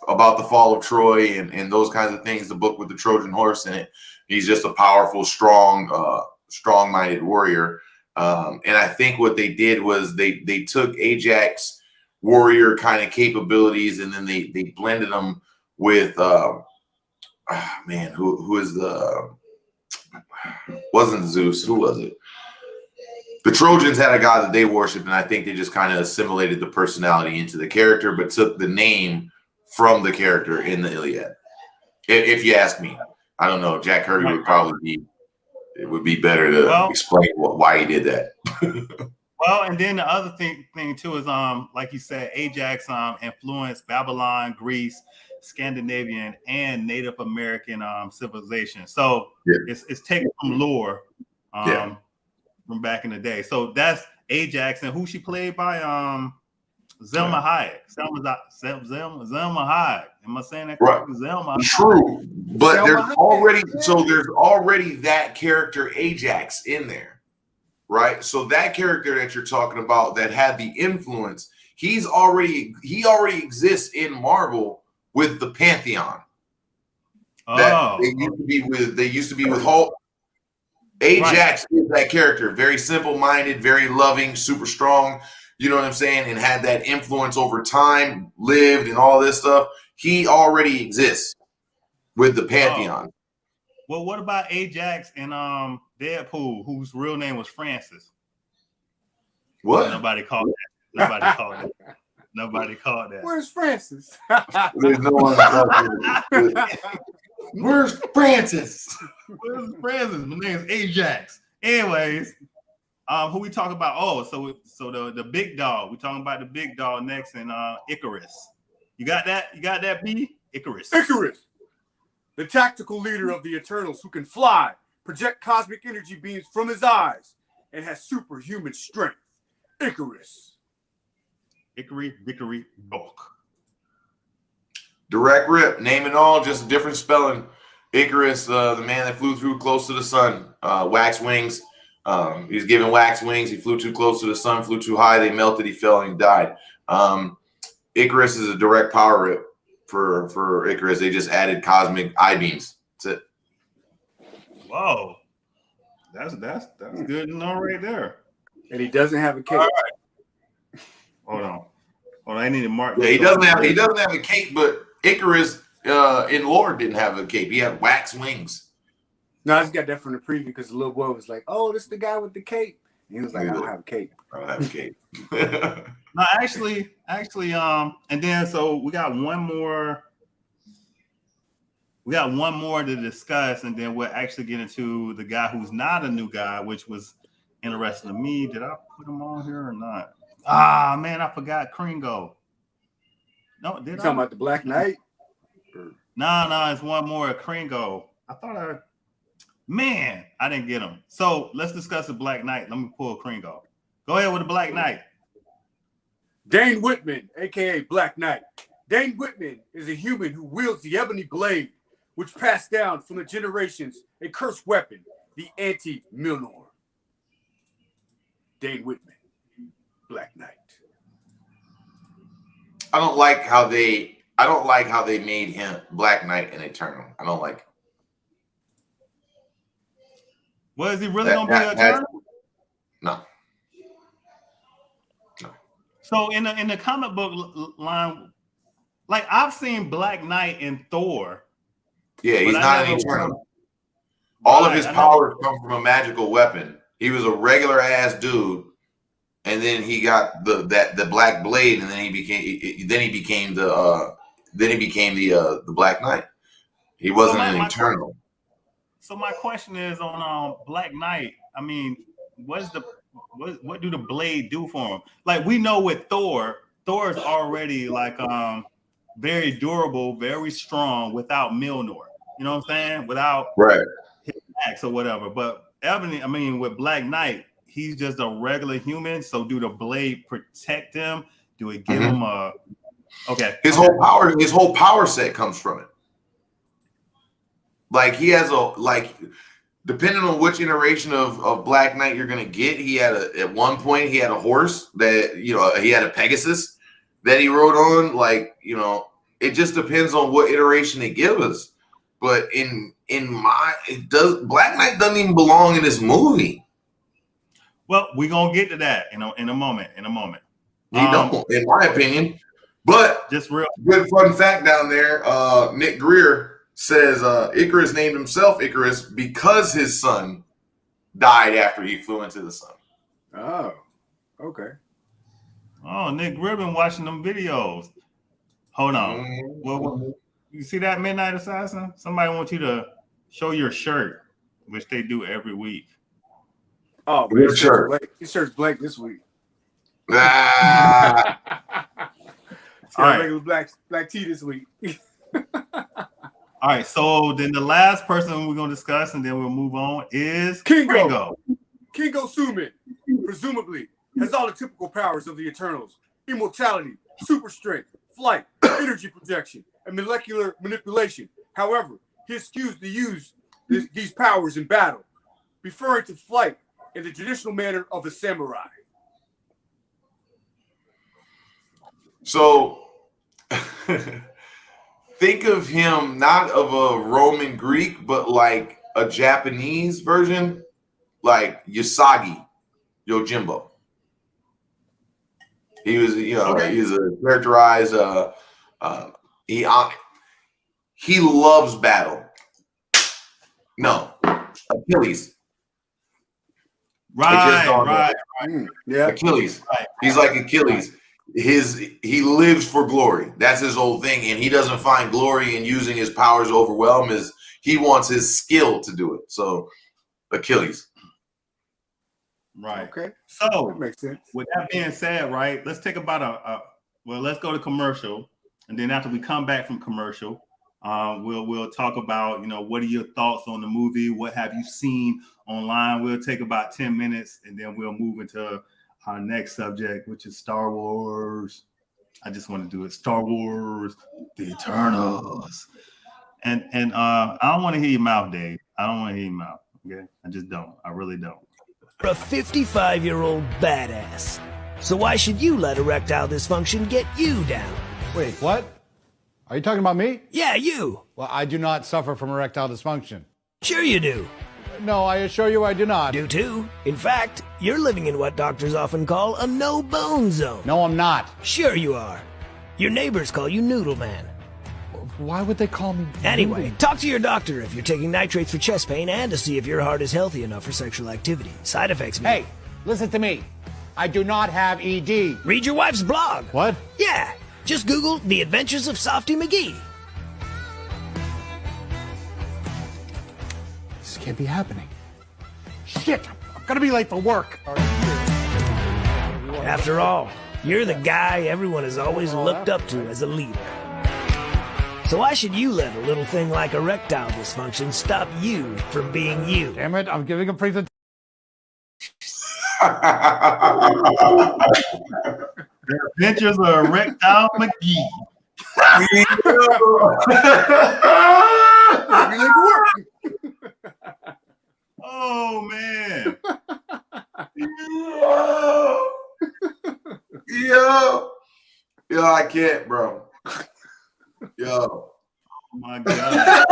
[SPEAKER 3] about the fall of Troy and those kinds of things, the book with the Trojan horse in it. He's just a powerful, strong-minded warrior. And I think what they did was they took Ajax warrior kind of capabilities and then they blended them with who is wasn't Zeus, who was it? The Trojans had a god that they worshipped, and I think they just kind of assimilated the personality into the character, but took the name from the character in the Iliad. If you ask me, I don't know. Jack Kirby would be better to explain why he did that.
[SPEAKER 1] Well, and then the other thing too is like you said, Ajax influenced Babylon, Greece, Scandinavian, and Native American civilization. So it's taken from lore from back in the day. So that's Ajax, and who she played by Zelma Hayek. Zelma Hayek. Am I saying that correctly?
[SPEAKER 3] Right.
[SPEAKER 1] Zelma.
[SPEAKER 3] True, but there's already that character Ajax in there, right? So that character that you're talking about that had the influence, he already exists in Marvel with the Pantheon. That they used to be with Hulk. Ajax is that character, very simple-minded, very loving, super strong. You know what I'm saying? And had that influence over time, lived and all this stuff. He already exists with the Pantheon.
[SPEAKER 1] Well, what about Ajax and Deadpool, whose real name was Francis?
[SPEAKER 3] What?
[SPEAKER 1] Nobody called that. Nobody called that. Nobody called that.
[SPEAKER 4] Where's Francis?
[SPEAKER 3] There's no one talking. Where's Francis?
[SPEAKER 1] Where's Francis? My name's Ajax. Anyways, who we talking about? Oh, so the big dog. We talking about the big dog next, and Icarus. You got that? You got that, B? Icarus.
[SPEAKER 4] Icarus, the tactical leader of the Eternals, who can fly, project cosmic energy beams from his eyes, and has superhuman strength. Icarus.
[SPEAKER 1] Vickery, Bulk.
[SPEAKER 3] Direct rip, name and all, just a different spelling. Icarus, the man that flew through close to the sun, wax wings. He was given wax wings. He flew too close to the sun, flew too high. They melted. He fell and he died. Icarus is a direct power rip for Icarus. They just added cosmic eye beams. That's it.
[SPEAKER 1] Whoa, that's good to know right there.
[SPEAKER 4] And he doesn't have a cape.
[SPEAKER 1] All right. Hold on. I need to mark.
[SPEAKER 3] Yeah, he doesn't have a cape, but Icarus in lore didn't have a cape. He had wax wings.
[SPEAKER 4] No, I just got that from the preview because the little boy was like, "Oh, this is the guy with the cape." And he was like, "I don't have a cape."
[SPEAKER 3] I don't have a cape.
[SPEAKER 1] No, actually, and then so we got one more. We got one more to discuss, and then we'll actually get into the guy who's not a new guy, which was interesting to me. Did I put him on here or not? Ah, man, I forgot Gringo. No, did
[SPEAKER 4] You
[SPEAKER 1] I?
[SPEAKER 4] talking about the Black Knight?
[SPEAKER 1] No, it's one more Gringo. I didn't get him. So let's discuss the Black Knight. Let me pull Gringo. Go ahead with the Black Knight.
[SPEAKER 4] Dane Whitman, aka Black Knight. Dane Whitman is a human who wields the ebony blade, which passed down from the generations a cursed weapon, the anti-Milnor. Dane Whitman, Black Knight.
[SPEAKER 3] I don't like how they made him Black Knight an Eternal. I don't like it.
[SPEAKER 1] Well, is he really gonna be an Eternal?
[SPEAKER 3] No.
[SPEAKER 1] So in the comic book line, like I've seen Black Knight in Thor.
[SPEAKER 3] Yeah, he's not an Eternal. All of his powers come from a magical weapon. He was a regular ass dude, and then he got the black blade, and then he became the Black Knight. He wasn't an Eternal.
[SPEAKER 1] So my question is on Black Knight. I mean, what do the blade do for him? Like we know with Thor is already like very durable, very strong without Milnor. You know what I'm saying? Without his axe or whatever. But Ebony, I mean, with Black Knight, he's just a regular human. So do the blade protect him? Do it give him a
[SPEAKER 3] His whole power set comes from it. Like he has depending on which iteration of Black Knight you're gonna get, he had at one point he had a horse that he had a Pegasus that he rode on. Like, it just depends on what iteration they give us. But Black Knight doesn't even belong in this movie.
[SPEAKER 1] Well, we're gonna get to that in a moment.
[SPEAKER 3] He don't, in my opinion. But
[SPEAKER 1] just real
[SPEAKER 3] good fun fact down there, Nick Greer says Icarus named himself Icarus because his son died after he flew into the sun.
[SPEAKER 4] Oh, okay.
[SPEAKER 1] Oh, Nick Greer been watching them videos. Hold on. Well, you see that Midnight Assassin? Somebody wants you to show your shirt, which they do every week.
[SPEAKER 4] Oh, but his shirt's blank this week.
[SPEAKER 3] Ah.
[SPEAKER 4] All right, regular black tee this week.
[SPEAKER 1] All right, so then the last person we're gonna discuss, and then we'll move on, is
[SPEAKER 4] Kingo. Kingo Suman, presumably, has all the typical powers of the Eternals: immortality, super strength, flight, energy projection, and molecular manipulation. However, he eschews to use these powers in battle, referring to flight in the traditional manner of a samurai.
[SPEAKER 3] So think of him not of a Roman Greek, but like a Japanese version, like Usagi Yojimbo. He was, he's a characterized. He loves battle. No, Achilles.
[SPEAKER 1] Right.
[SPEAKER 4] Yeah.
[SPEAKER 3] Achilles.
[SPEAKER 1] Right.
[SPEAKER 3] He's like Achilles. He lives for glory. That's his whole thing, and he doesn't find glory in using his powers to overwhelm. He wants his skill to do it. So Achilles.
[SPEAKER 1] Right.
[SPEAKER 4] Okay.
[SPEAKER 1] So
[SPEAKER 4] That makes sense.
[SPEAKER 1] with that being said, right, let's take about let's go to commercial, and then after we come back from commercial, we'll talk about, what are your thoughts on the movie? What have you seen online? We'll take about 10 minutes, and then we'll move into our next subject, which is Star Wars. I just want to do it. Star Wars, the Eternals. And I don't want to hear your mouth, Dave. I don't want to hear your mouth. Okay. I just don't. I really don't.
[SPEAKER 6] A 55-year-old badass. So why should you let erectile dysfunction get you down?
[SPEAKER 7] Wait, what? Are you talking about me?
[SPEAKER 6] Yeah, you.
[SPEAKER 7] Well, I do not suffer from erectile dysfunction.
[SPEAKER 6] Sure you do.
[SPEAKER 7] No, I assure you I do not.
[SPEAKER 6] Do too. In fact, you're living in what doctors often call a no-bone zone.
[SPEAKER 7] No, I'm not.
[SPEAKER 6] Sure you are. Your neighbors call you Noodle Man.
[SPEAKER 7] Why would they call me?
[SPEAKER 6] Anyway, talk to your doctor if you're taking nitrates for chest pain and to see if your heart is healthy enough for sexual activity. Side effects may...
[SPEAKER 7] Hey, listen to me. I do not have ED.
[SPEAKER 6] Read your wife's blog.
[SPEAKER 7] What?
[SPEAKER 6] Yeah. Just Google The Adventures of Softy McGee.
[SPEAKER 7] This can't be happening. Shit, I'm gonna be late for work.
[SPEAKER 6] After all, you're the guy everyone has always looked up to as a leader. So why should you let a little thing like erectile dysfunction stop you from being you?
[SPEAKER 7] Damn it, I'm giving a presentation.
[SPEAKER 1] The Adventures of Erectile McGee. Oh man.
[SPEAKER 3] Yo, I can't, bro. Yo.
[SPEAKER 1] Oh my god.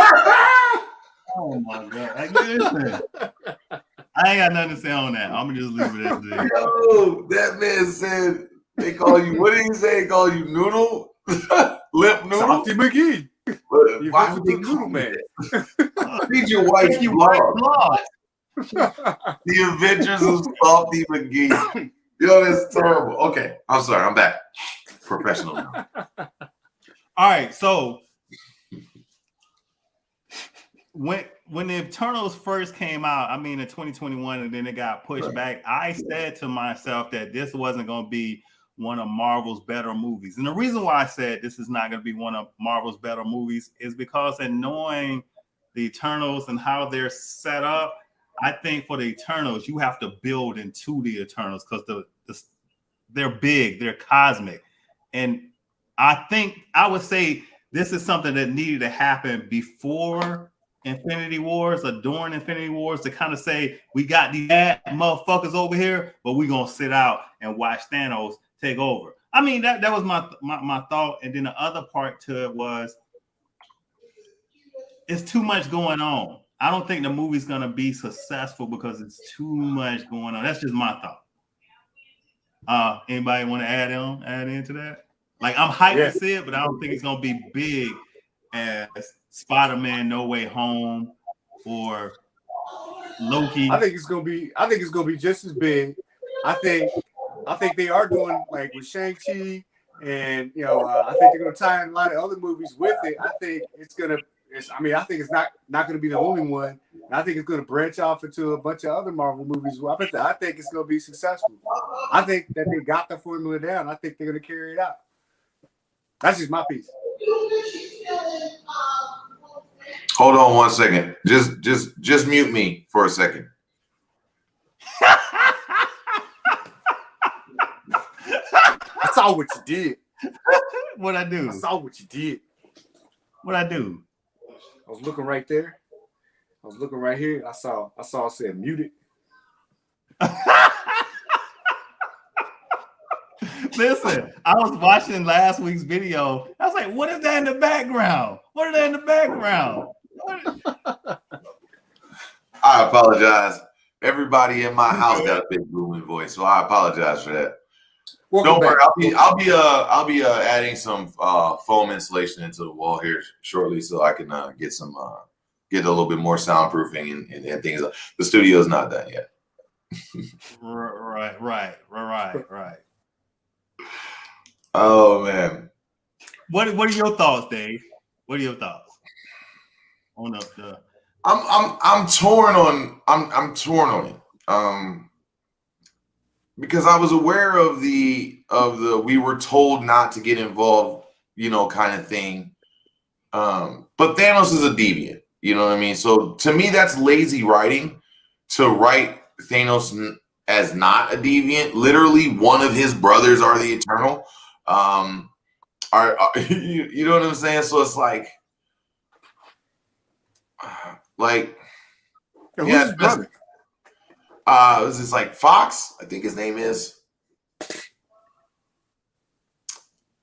[SPEAKER 1] Oh my god. Like, listen. I ain't got nothing to say on that. I'm gonna just leave it at this.
[SPEAKER 3] Yo, that man said they call you, what did he say? They call you Noodle? Limp Noodle?
[SPEAKER 4] Softy McGee.
[SPEAKER 3] Why would they call me that? Read your wife's blog. The Adventures of Softy McGee. Yo, that's terrible. Okay, I'm sorry. I'm back. Professional now.
[SPEAKER 1] All right, so when the Eternals first came out, I mean in 2021, and then it got pushed back, I said to myself that this wasn't going to be one of Marvel's better movies. And the reason why I said this is not going to be one of Marvel's better movies is because in knowing the Eternals and how they're set up, I think for the Eternals, you have to build into the Eternals because they're big, they're cosmic. And I think I would say this is something that needed to happen before Infinity Wars or during Infinity Wars to kind of say, we got these bad motherfuckers over here, but we're going to sit out and watch Thanos take over. I mean, that was my thought. And then the other part to it was it's too much going on. I don't think the movie's going to be successful because it's too much going on. That's just my thought. Anybody want to add into that? Like, I'm hyped to see it, but I don't think it's going to be big as Spider-Man No Way Home or Loki.
[SPEAKER 4] I think it's gonna be just as big. I think they are doing like with Shang-Chi, and I think they're gonna tie in a lot of other movies with it. I think it's not gonna be the only one. I think it's gonna branch off into a bunch of other Marvel movies. I think it's gonna be successful. I think that they got the formula down. I think they're gonna carry it out. That's just my piece.
[SPEAKER 3] Hold on 1 second. Just mute me for a second.
[SPEAKER 4] I saw what you did.
[SPEAKER 1] What'd I do?
[SPEAKER 4] I saw what you did.
[SPEAKER 1] What'd I do?
[SPEAKER 4] I was looking right there. I was looking right here. I saw it said muted.
[SPEAKER 1] Listen, I was watching last week's video. I was like, what is that in the background? What is that in the background?
[SPEAKER 3] I apologize. Everybody in my house got a big booming voice, so I apologize for that. Don't worry, I'll be adding some foam insulation into the wall here shortly, so I can get a little bit more soundproofing and things. The studio's not done yet.
[SPEAKER 1] Right.
[SPEAKER 3] Oh man.
[SPEAKER 1] What are your thoughts, Dave? What are your thoughts on the
[SPEAKER 3] I'm torn on it. Because I was aware of the we were told not to get involved, kind of thing. But Thanos is a deviant, you know what I mean? So to me, that's lazy writing to write Thanos as not a deviant. Literally, one of his brothers are the Eternal. You know what I'm saying? So it's like
[SPEAKER 4] Who's
[SPEAKER 3] yeah,
[SPEAKER 4] his brother?
[SPEAKER 3] this is like Fox, I think his name is.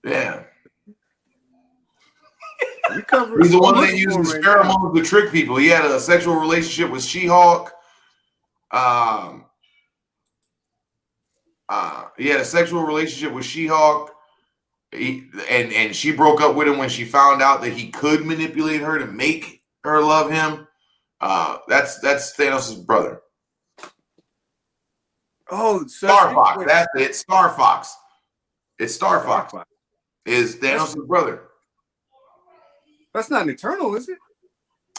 [SPEAKER 3] Yeah. He's the one that uses pheromones to trick people. He had a sexual relationship with She-Hulk. He had a sexual relationship with She-Hulk. And she broke up with him when she found out that he could manipulate her to make her love him. That's Thanos' brother.
[SPEAKER 4] Oh,
[SPEAKER 3] Star Fox. That's it. Star Fox. It's Star Fox. Is Thanos' brother.
[SPEAKER 4] That's not an Eternal, is it?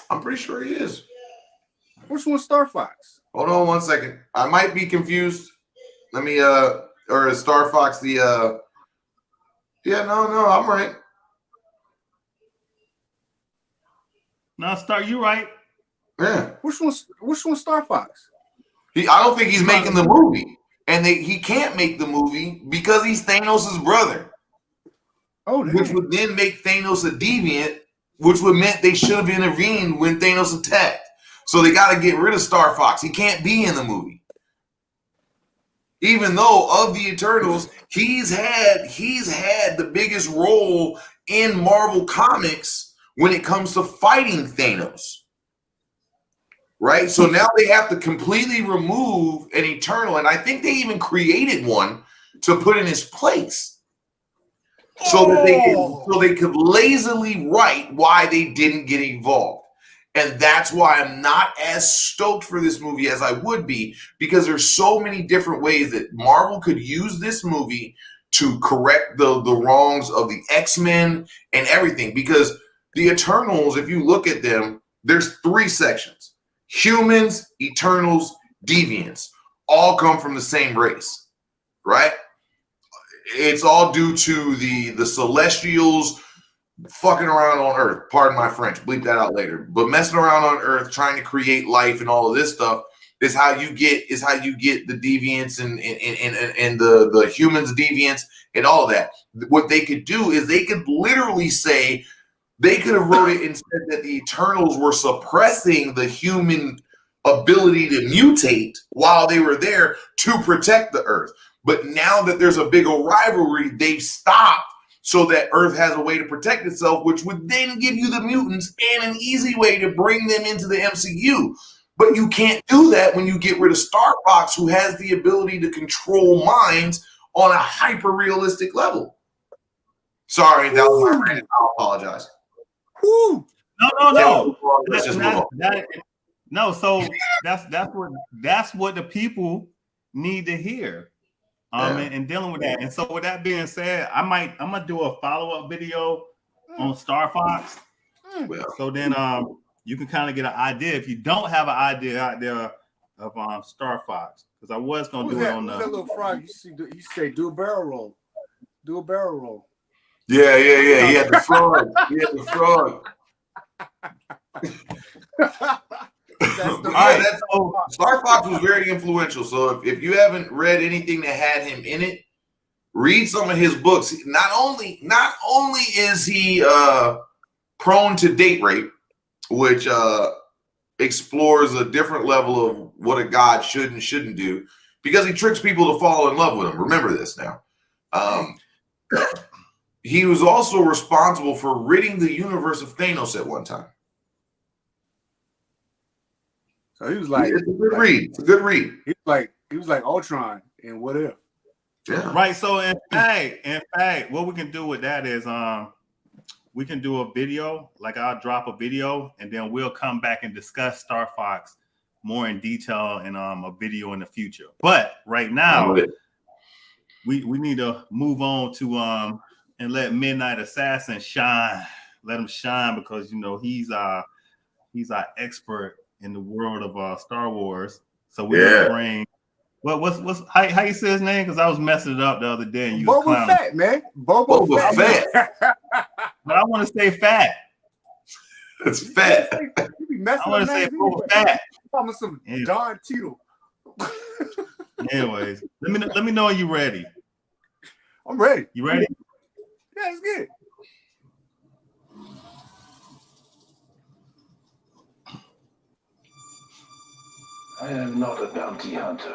[SPEAKER 3] I'm pretty sure he is.
[SPEAKER 4] Which one's Star Fox?
[SPEAKER 3] Hold on 1 second. I might be confused. Let me or is Star Fox the yeah, no, I'm right.
[SPEAKER 1] No, you right.
[SPEAKER 3] Yeah.
[SPEAKER 4] Which one's Star Fox?
[SPEAKER 3] I don't think he's making the movie. And he can't make the movie because he's Thanos' brother.
[SPEAKER 4] Oh,
[SPEAKER 3] which would then make Thanos a deviant, which would meant they should have intervened when Thanos attacked. So they got to get rid of Star Fox. He can't be in the movie. Even though of the Eternals, he's had the biggest role in Marvel Comics when it comes to fighting Thanos. Right? So now they have to completely remove an Eternal, and I think they even created one to put in his place. So that they could lazily write why they didn't get involved. And that's why I'm not as stoked for this movie as I would be, because there's so many different ways that Marvel could use this movie to correct the wrongs of the X-Men and everything. Because the Eternals, if you look at them, there's 3 sections. Humans, Eternals, Deviants, all come from the same race, right? It's all due to the Celestials fucking around on Earth. Pardon my French. Bleep that out later. But messing around on Earth, trying to create life and all of this stuff is how you get the deviants and the humans deviants and all of that. What they could do is they could literally say, they could have wrote it and said that the Eternals were suppressing the human ability to mutate while they were there to protect the Earth. But now that there's a bigger rivalry, they've stopped so that Earth has a way to protect itself, which would then give you the mutants and an easy way to bring them into the MCU. But you can't do that when you get rid of Star Fox, who has the ability to control minds on a hyper-realistic level. Sorry, that was my rant. I apologize.
[SPEAKER 1] No.
[SPEAKER 3] Let's just move on.
[SPEAKER 1] No, so that's what the people need to hear. And dealing with that. And so with that being said, I'm gonna do a follow-up video on Star Fox. So then you can kind of get an idea if you don't have an idea out there of Star Fox. Because I was gonna do it on
[SPEAKER 4] that little frog you say do a barrel roll. Do a barrel roll.
[SPEAKER 3] Yeah. He had the frog. Star Fox was very influential. So if you haven't read anything that had him in it, read some of his books. Not only is he prone to date rape, which explores a different level of what a god should and shouldn't do, because he tricks people to fall in love with him. Remember this now. He was also responsible for ridding the universe of Thanos at one time.
[SPEAKER 4] So he was like,
[SPEAKER 3] it's a good read. It's a good read.
[SPEAKER 4] He was like Ultron and What If.
[SPEAKER 3] Yeah.
[SPEAKER 1] Right. So in fact, what we can do with that is we can do a video. Like I'll drop a video and then we'll come back and discuss Star Fox more in detail in a video in the future. But right now, we need to move on to and let Midnight Assassin shine. Let him shine because he's our expert in the world of Star Wars. So we're gonna bring what's how you say his name? Because I was messing it up the other day and you was
[SPEAKER 4] Boba
[SPEAKER 1] clowning.
[SPEAKER 4] Fett, man. Boba Fett.
[SPEAKER 1] But I want to say Fat.
[SPEAKER 3] It's Fett.
[SPEAKER 1] I want to say Boba Fett.
[SPEAKER 4] I'm some Don Cheadle.
[SPEAKER 1] Anyways, let me know when you're ready.
[SPEAKER 4] I'm ready.
[SPEAKER 1] You ready?
[SPEAKER 4] Yeah, it's good.
[SPEAKER 8] I am not a bounty hunter.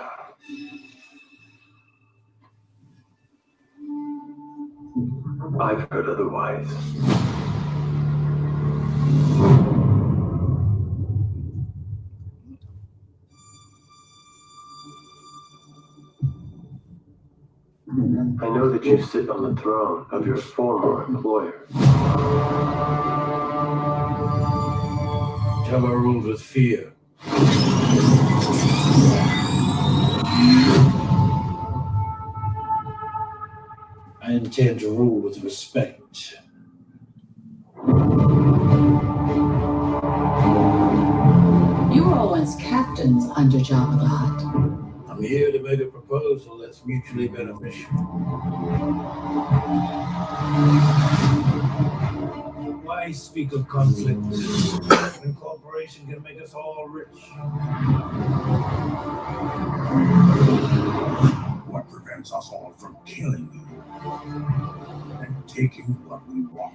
[SPEAKER 8] I've heard otherwise. I know that you sit on the throne of your former employer. Jabba ruled with fear. I intend to rule with respect.
[SPEAKER 9] You were once captains under Jabba the Hutt.
[SPEAKER 8] I'm here to make a proposal that's mutually beneficial. Why speak of conflict when cooperation can make us all rich?
[SPEAKER 7] What prevents us all from killing you and taking what we want?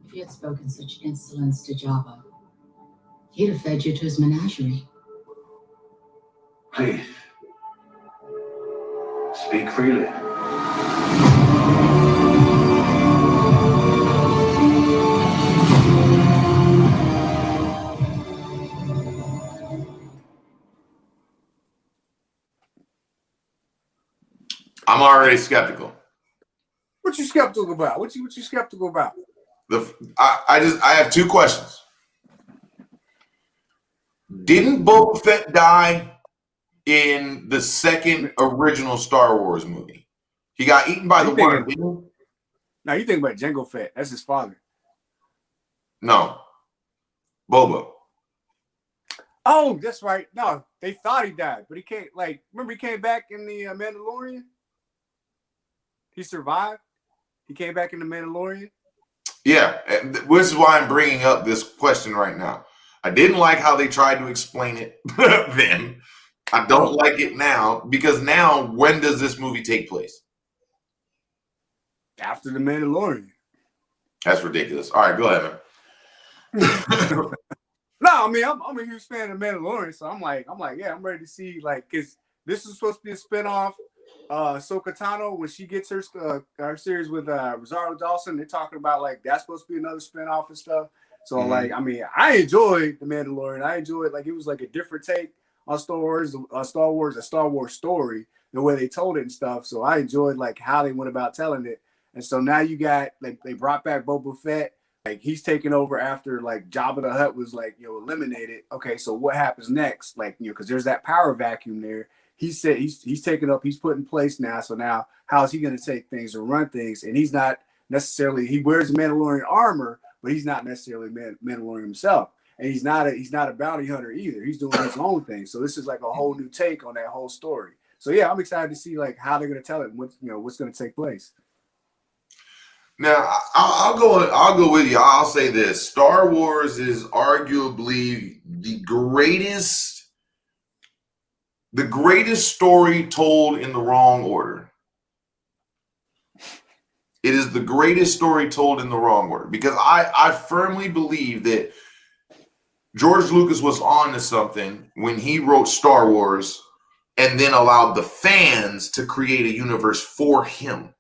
[SPEAKER 9] If you had spoken such insolence to Jabba, he'd have fed you to his menagerie.
[SPEAKER 8] Please, speak freely.
[SPEAKER 3] I'm already skeptical.
[SPEAKER 4] What you skeptical about? What you skeptical about?
[SPEAKER 3] I have two questions. Didn't Boba Fett die in the second original Star Wars movie? He got eaten by the worm.
[SPEAKER 4] Now you think about Jango Fett. That's his father.
[SPEAKER 3] No. Boba.
[SPEAKER 4] Oh, that's right. No, they thought he died, but he can't. Like, remember he came back in the Mandalorian? He survived. He came back in the Mandalorian.
[SPEAKER 3] Yeah, which is why I'm bringing up this question right now. I didn't like how they tried to explain it then. I don't like it now because now, when does this movie take place?
[SPEAKER 4] After the Mandalorian.
[SPEAKER 3] That's ridiculous. All right, go ahead, man.
[SPEAKER 4] No, I mean I'm a huge fan of Mandalorian, so I'm like, yeah, I'm ready to see, like, because this is supposed to be a spinoff. Ahsoka Tano, when she gets her series with Rosario Dawson, they're talking about like that's supposed to be another spinoff and stuff. So like, I mean, I enjoyed the Mandalorian. I enjoyed, like, it was like a different take on Star Wars, a Star Wars story, the way they told it and stuff. So I enjoyed like how they went about telling it. And so now you got, like, they brought back Boba Fett. Like, he's taking over after, like, Jabba the Hutt was, like, eliminated. Okay, so what happens next? Like, because there's that power vacuum there. He said he's taken up, he's put in place now. So now, how is he going to take things or run things? And he's not necessarily, he wears Mandalorian armor, but he's not necessarily Mandalorian himself. And he's not a bounty hunter either. He's doing his own thing. So this is like a whole new take on that whole story. So yeah, I'm excited to see like how they're going to tell it and what's going to take place.
[SPEAKER 3] Now, I'll go with you. I'll say this: Star Wars is arguably the greatest story told in the wrong order. It is the greatest story told in the wrong order because I firmly believe that George Lucas was on to something when he wrote Star Wars and then allowed the fans to create a universe for him.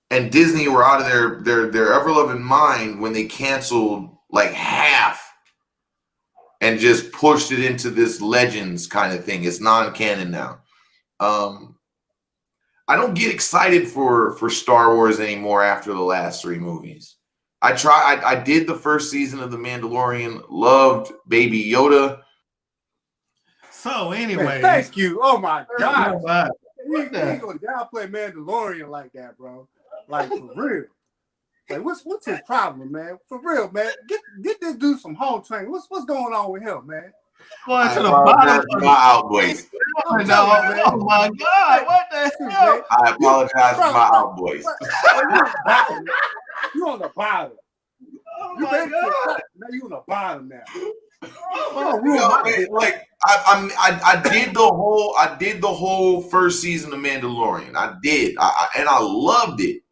[SPEAKER 3] And Disney were out of their ever-loving mind when they canceled like half and just pushed it into this Legends kind of thing. It's non-canon now. I don't get excited for Star Wars anymore after the last 3 movies. I did the first season of The Mandalorian, loved Baby Yoda.
[SPEAKER 1] So anyway,
[SPEAKER 4] thank you. Oh my God. You ain't
[SPEAKER 1] the-
[SPEAKER 4] gonna downplay Mandalorian like that, bro. Like for real. Like what's his problem, man? For real, man. Get this dude some home training. What's going on with him, man?
[SPEAKER 1] going to the bottom of
[SPEAKER 3] my outvoice.
[SPEAKER 4] I'm
[SPEAKER 1] no,
[SPEAKER 4] telling you, man.
[SPEAKER 1] oh my God, what the hell?
[SPEAKER 3] I apologize for my outvoice.
[SPEAKER 4] You on the bottom.
[SPEAKER 1] Oh
[SPEAKER 4] You
[SPEAKER 1] my
[SPEAKER 4] ready to
[SPEAKER 1] God.
[SPEAKER 4] cut. Now you on the bottom now.
[SPEAKER 1] Oh my
[SPEAKER 3] Yo, man, like I did the whole first season of Mandalorian. I did, and I loved it.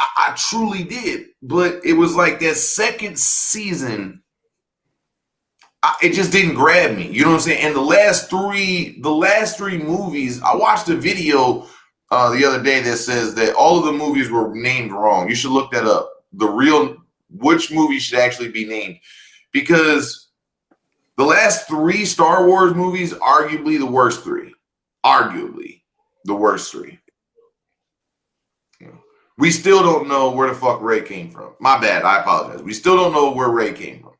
[SPEAKER 3] I truly did, but it was like that second season. It just didn't grab me. You know what I'm saying? And the last three movies, I watched a video the other day that says that all of the movies were named wrong. You should look that up. Which movie should actually be named, because the last 3 Star Wars movies, arguably the worst 3. Arguably the worst 3. We still don't know where the fuck Rey came from. My bad. I apologize. We still don't know where Rey came from.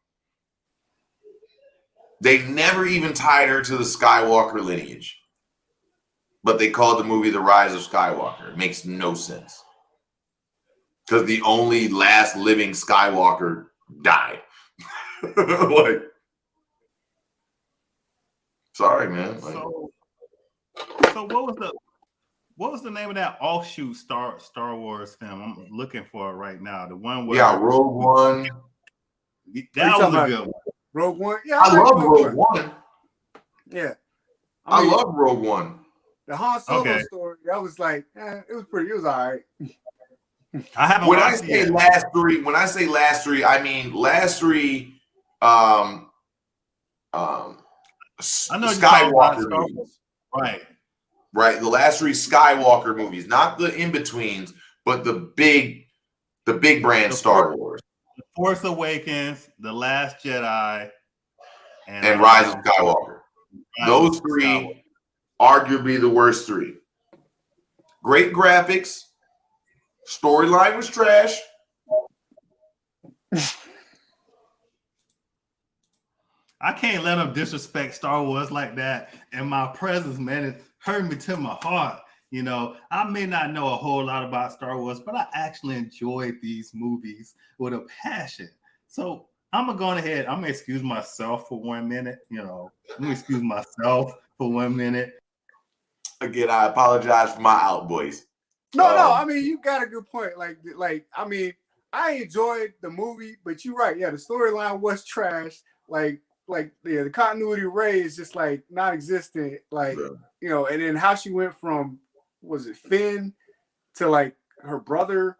[SPEAKER 3] They never even tied her to the Skywalker lineage, but they called the movie The Rise of Skywalker. It makes no sense, because the only last living Skywalker died. Like, sorry, man. Like,
[SPEAKER 1] So what was the name of that offshoot Star Wars film? I'm looking for it right now. The one where
[SPEAKER 3] Rogue One.
[SPEAKER 1] That was a good one.
[SPEAKER 4] Rogue One. Yeah,
[SPEAKER 3] I
[SPEAKER 4] like
[SPEAKER 3] love Rogue One.
[SPEAKER 4] Yeah.
[SPEAKER 3] I love Rogue One.
[SPEAKER 4] The Han Solo
[SPEAKER 1] Okay.
[SPEAKER 4] story, that was like, it was all right.
[SPEAKER 1] I haven't
[SPEAKER 3] When I
[SPEAKER 1] watched it
[SPEAKER 3] say
[SPEAKER 1] yet.
[SPEAKER 3] last 3, I mean last 3
[SPEAKER 1] I know you're talking about
[SPEAKER 3] Skywalker
[SPEAKER 1] Star Wars.
[SPEAKER 3] movies.
[SPEAKER 1] Right.
[SPEAKER 3] The last 3 Skywalker movies, not the in-betweens, but the big brand Star Wars.
[SPEAKER 1] The Force Awakens, The Last Jedi,
[SPEAKER 3] And Rise of Skywalker.
[SPEAKER 1] Rise
[SPEAKER 3] Those
[SPEAKER 1] of
[SPEAKER 3] 3,
[SPEAKER 1] Skywalker.
[SPEAKER 3] arguably the worst 3. Great graphics. Storyline was trash.
[SPEAKER 1] I can't let them disrespect Star Wars like that in my presence, man. It hurt me to my heart. You know, I may not know a whole lot about Star Wars, but I actually enjoyed these movies with a passion. So I'm gonna go ahead. I'm gonna excuse myself for 1 minute. You know, let me excuse myself for 1 minute.
[SPEAKER 3] Again, I apologize for my outvoice.
[SPEAKER 4] No, I mean, you got a good point. Like, I mean, I enjoyed the movie, but you're right. Yeah, the storyline was trash. The continuity of Rey is just like non-existent. Like, you know, and then how she went from, was it Finn to like her brother,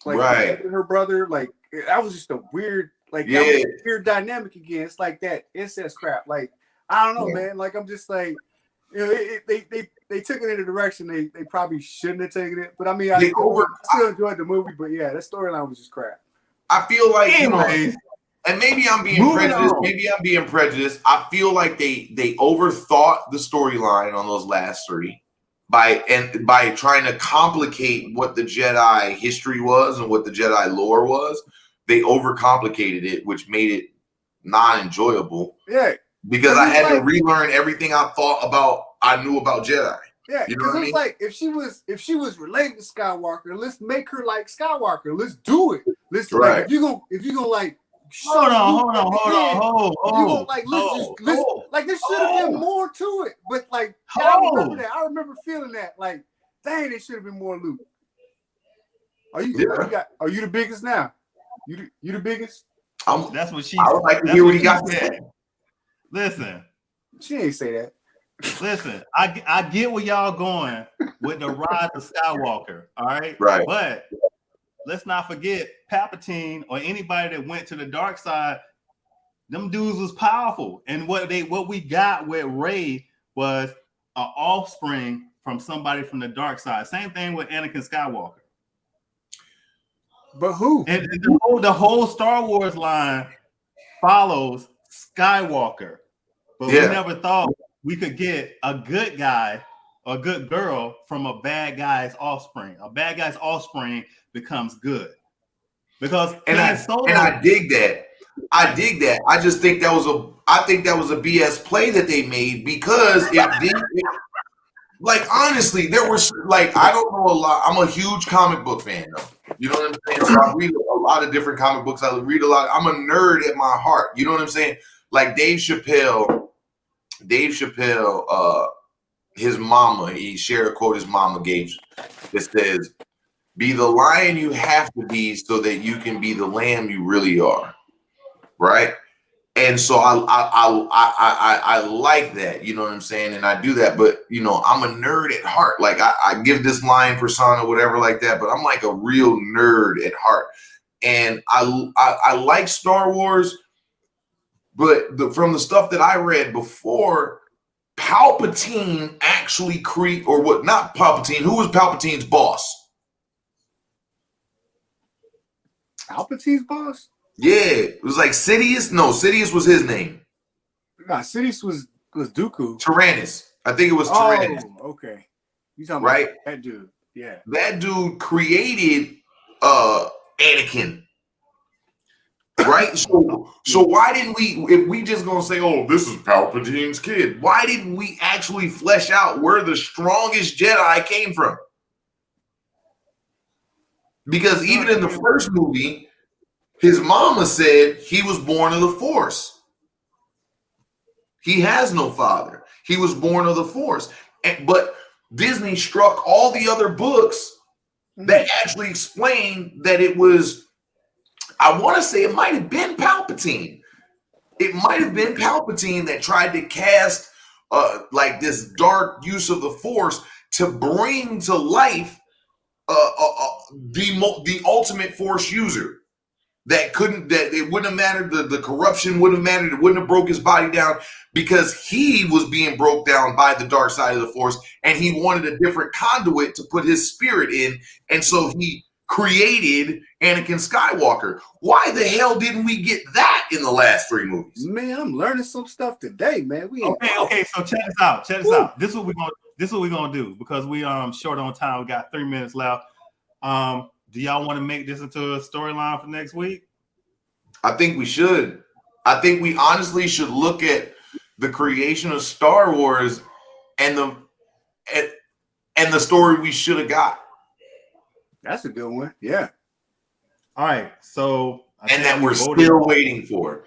[SPEAKER 4] like her brother, like that was just a weird, like that was a weird dynamic again. It's like that incest crap. Like, I don't know, man. Like, I'm just like, you know, they took it in a direction they probably shouldn't have taken it. But I mean, I still enjoyed the movie. But yeah, that storyline was just crap.
[SPEAKER 3] I feel like,
[SPEAKER 1] Anyways,
[SPEAKER 3] and maybe I'm being prejudiced. I feel like they overthought the storyline on those last 3 by trying to complicate what the Jedi history was and what the Jedi lore was. They overcomplicated it, which made it non-enjoyable.
[SPEAKER 4] Yeah.
[SPEAKER 3] Because I had to relearn everything I knew about Jedi.
[SPEAKER 4] Yeah,
[SPEAKER 3] you know what I mean?
[SPEAKER 4] It's like if she was related to Skywalker, let's make her like Skywalker. Let's do it. Let's like if you gonna like
[SPEAKER 1] hold on.
[SPEAKER 4] Like there should have been more to it. But like I remember that. I remember feeling that. Like, dang, there should have been more loot. Are you the biggest now? You the biggest?
[SPEAKER 1] That's what she.
[SPEAKER 3] I would like to hear what he got to say.
[SPEAKER 1] Listen,
[SPEAKER 4] she ain't say that.
[SPEAKER 1] Listen, I get where y'all going with the Rise of Skywalker. All right,
[SPEAKER 3] right.
[SPEAKER 1] But let's not forget Palpatine or anybody that went to the dark side. Them dudes was powerful, and what we got with Rey was an offspring from somebody from the dark side. Same thing with Anakin Skywalker.
[SPEAKER 4] But who?
[SPEAKER 1] And the whole Star Wars line follows Skywalker, but we never thought we could get a good guy or a good girl from a bad guy's offspring. A bad guy's offspring becomes good. Because
[SPEAKER 3] I dig that. I dig that. I just think that was a BS play that they made because like honestly, there was like I don't know a lot. I'm a huge comic book fan though. You know what I'm saying? So I read a lot of different comic books. I read a lot. I'm a nerd at my heart. You know what I'm saying? Like Dave Chappelle, his mama, he shared a quote his mama gave that says, "Be the lion you have to be so that you can be the lamb you really are." Right? And so I like that, you know what I'm saying? And I do that, but you know, I'm a nerd at heart. Like I give this lion persona, whatever like that, but I'm like a real nerd at heart. And I like Star Wars, but from the stuff that I read before, Palpatine actually not Palpatine, who was Palpatine's boss?
[SPEAKER 4] Palpatine's boss?
[SPEAKER 3] Yeah, it was like Sidious. No, Sidious was his name.
[SPEAKER 4] Nah, Sidious was Dooku.
[SPEAKER 3] Tyrannus. I think it was Tyrannus.
[SPEAKER 4] Oh, okay. You talking
[SPEAKER 3] right?
[SPEAKER 4] about that dude. Yeah.
[SPEAKER 3] That dude created Anakin. Right? So why didn't we, if we just gonna say, oh, this is Palpatine's kid, why didn't we actually flesh out where the strongest Jedi came from? Because even in the first movie, his mama said he was born of the Force. He has no father. He was born of the Force. But Disney struck all the other books that actually explained that it was, I want to say it might have been Palpatine. It might have been Palpatine that tried to cast like this dark use of the Force to bring to life the ultimate Force user. That it wouldn't have mattered. The corruption wouldn't have mattered. It wouldn't have broke his body down because he was being broke down by the dark side of the Force, and he wanted a different conduit to put his spirit in. And so he created Anakin Skywalker. Why the hell didn't we get that in the last 3 movies?
[SPEAKER 4] Man, I'm learning some stuff today, man.
[SPEAKER 1] Okay. So check this out. Out. This is what we're gonna do because we short on time. We got 3 minutes left. Do y'all want to make this into a storyline for next week?
[SPEAKER 3] I think we should. I think we honestly should look at the creation of Star Wars and the story we should have got.
[SPEAKER 4] That's a good one. Yeah.
[SPEAKER 1] All right. So
[SPEAKER 3] that we're still waiting for.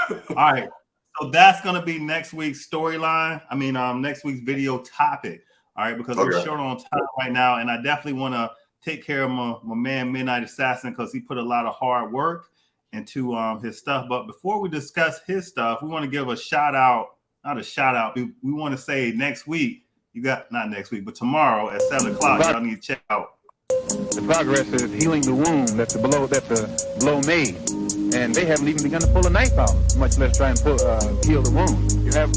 [SPEAKER 1] All right. So that's gonna be next week's storyline. I mean, next week's video topic. All right, because we're short on time right now, and I definitely want to take care of my man Midnight Assassin because he put a lot of hard work into his stuff. But before we discuss his stuff, we want to give a shout out, not a shout out. We want to say next week, not next week, but tomorrow at 7 o'clock, y'all need to check out.
[SPEAKER 10] The progress is healing the wound that the blow made. And they haven't even begun to pull a knife out, much less try and heal the wound. You have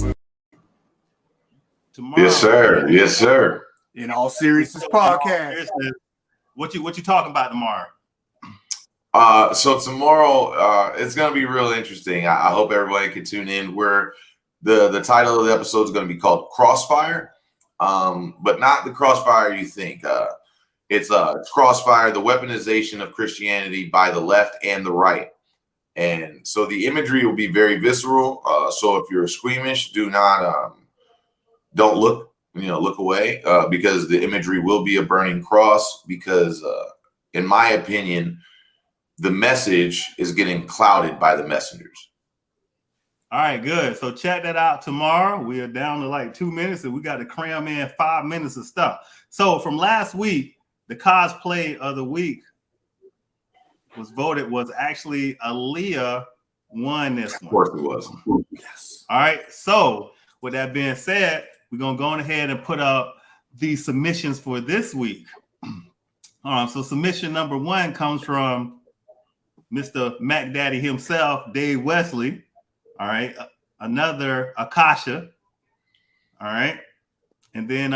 [SPEAKER 1] tomorrow.
[SPEAKER 3] Yes, sir. Yes, sir.
[SPEAKER 4] In all seriousness, podcast.
[SPEAKER 1] What you talking about tomorrow?
[SPEAKER 3] So tomorrow, it's gonna be real interesting. I hope everybody can tune in. Where the title of the episode is gonna be called Crossfire, but not the crossfire you think. It's Crossfire, the weaponization of Christianity by the left and the right. And so the imagery will be very visceral. So if you're squeamish, don't look. Look away because the imagery will be a burning cross because, in my opinion, the message is getting clouded by the messengers.
[SPEAKER 1] All right, good. So check that out tomorrow. We are down to like 2 minutes and we got to cram in 5 minutes of stuff. So from last week, the cosplay of the week was actually Aaliyah won this one.
[SPEAKER 3] Of course it was.
[SPEAKER 4] Yes.
[SPEAKER 1] All right. So with that being said, we're going to go on ahead and put up the submissions for this week. So submission number 1 comes from Mr. Mac Daddy himself, Dave Wesley. All right. Another Akasha. All right. And then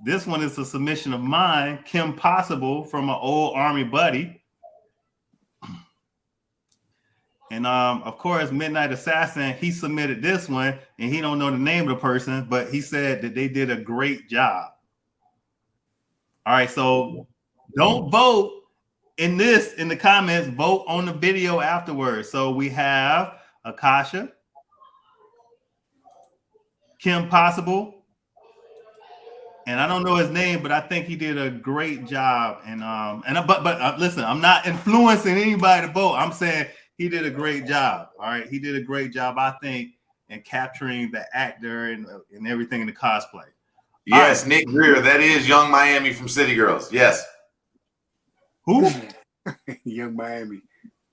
[SPEAKER 1] this one is a submission of mine, Kim Possible, from an old Army buddy. And of course, Midnight Assassin, he submitted this one, and he don't know the name of the person, but he said that they did a great job. All right, so don't vote in the comments. Vote on the video afterwards. So we have Akasha, Kim Possible, and I don't know his name, but I think he did a great job. And but listen, I'm not influencing anybody to vote. I'm saying he did a great job. All right, he did a great job, I think, in capturing the actor and everything in the cosplay.
[SPEAKER 3] Yes,
[SPEAKER 1] right.
[SPEAKER 3] Nick Greer. That is Young Miami from City Girls. Yes.
[SPEAKER 1] Who?
[SPEAKER 4] Young Miami.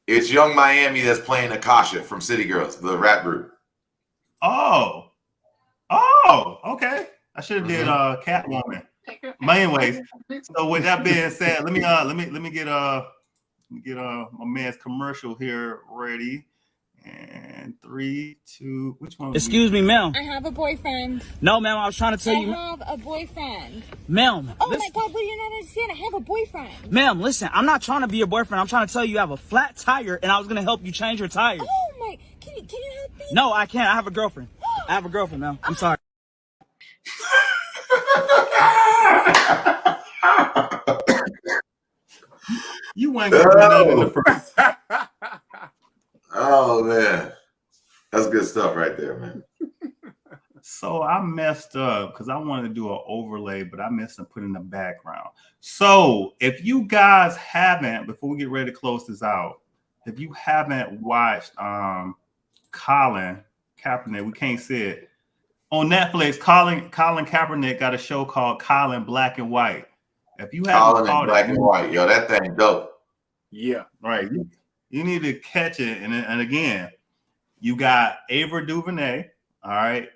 [SPEAKER 3] It's Young Miami that's playing Akasha from City Girls, the rap group.
[SPEAKER 1] Oh, okay. I should have did Catwoman. But anyways, so with that being said, let me get my man's commercial here ready. And 3, 2, which one?
[SPEAKER 11] Excuse me, ma'am.
[SPEAKER 12] I have a boyfriend.
[SPEAKER 11] No, ma'am, I was trying to tell you.
[SPEAKER 12] I have a boyfriend.
[SPEAKER 11] Ma'am.
[SPEAKER 12] Oh my God, what do you not understand? I have a boyfriend.
[SPEAKER 11] Ma'am, listen, I'm not trying to be your boyfriend. I'm trying to tell you have a flat tire, and I was going to help you change your tire.
[SPEAKER 12] Oh my, can you help me?
[SPEAKER 11] No, I can't. I have a girlfriend. I have a girlfriend, ma'am. I'm sorry.
[SPEAKER 1] You ain't gonna do that in the first.
[SPEAKER 3] Oh man, that's good stuff right there, man.
[SPEAKER 1] So I messed up because I wanted to do an overlay, but I messed up putting the background. So if you guys haven't, before we get ready to close this out, if you haven't watched Colin Kaepernick, we can't see it on Netflix. Colin Kaepernick got a show called Colin Black and White. If you haven't
[SPEAKER 3] Colin Black and White, yo, that thing dope.
[SPEAKER 4] Yeah,
[SPEAKER 1] right. You need to catch it, and again, you got Ava DuVernay, all right,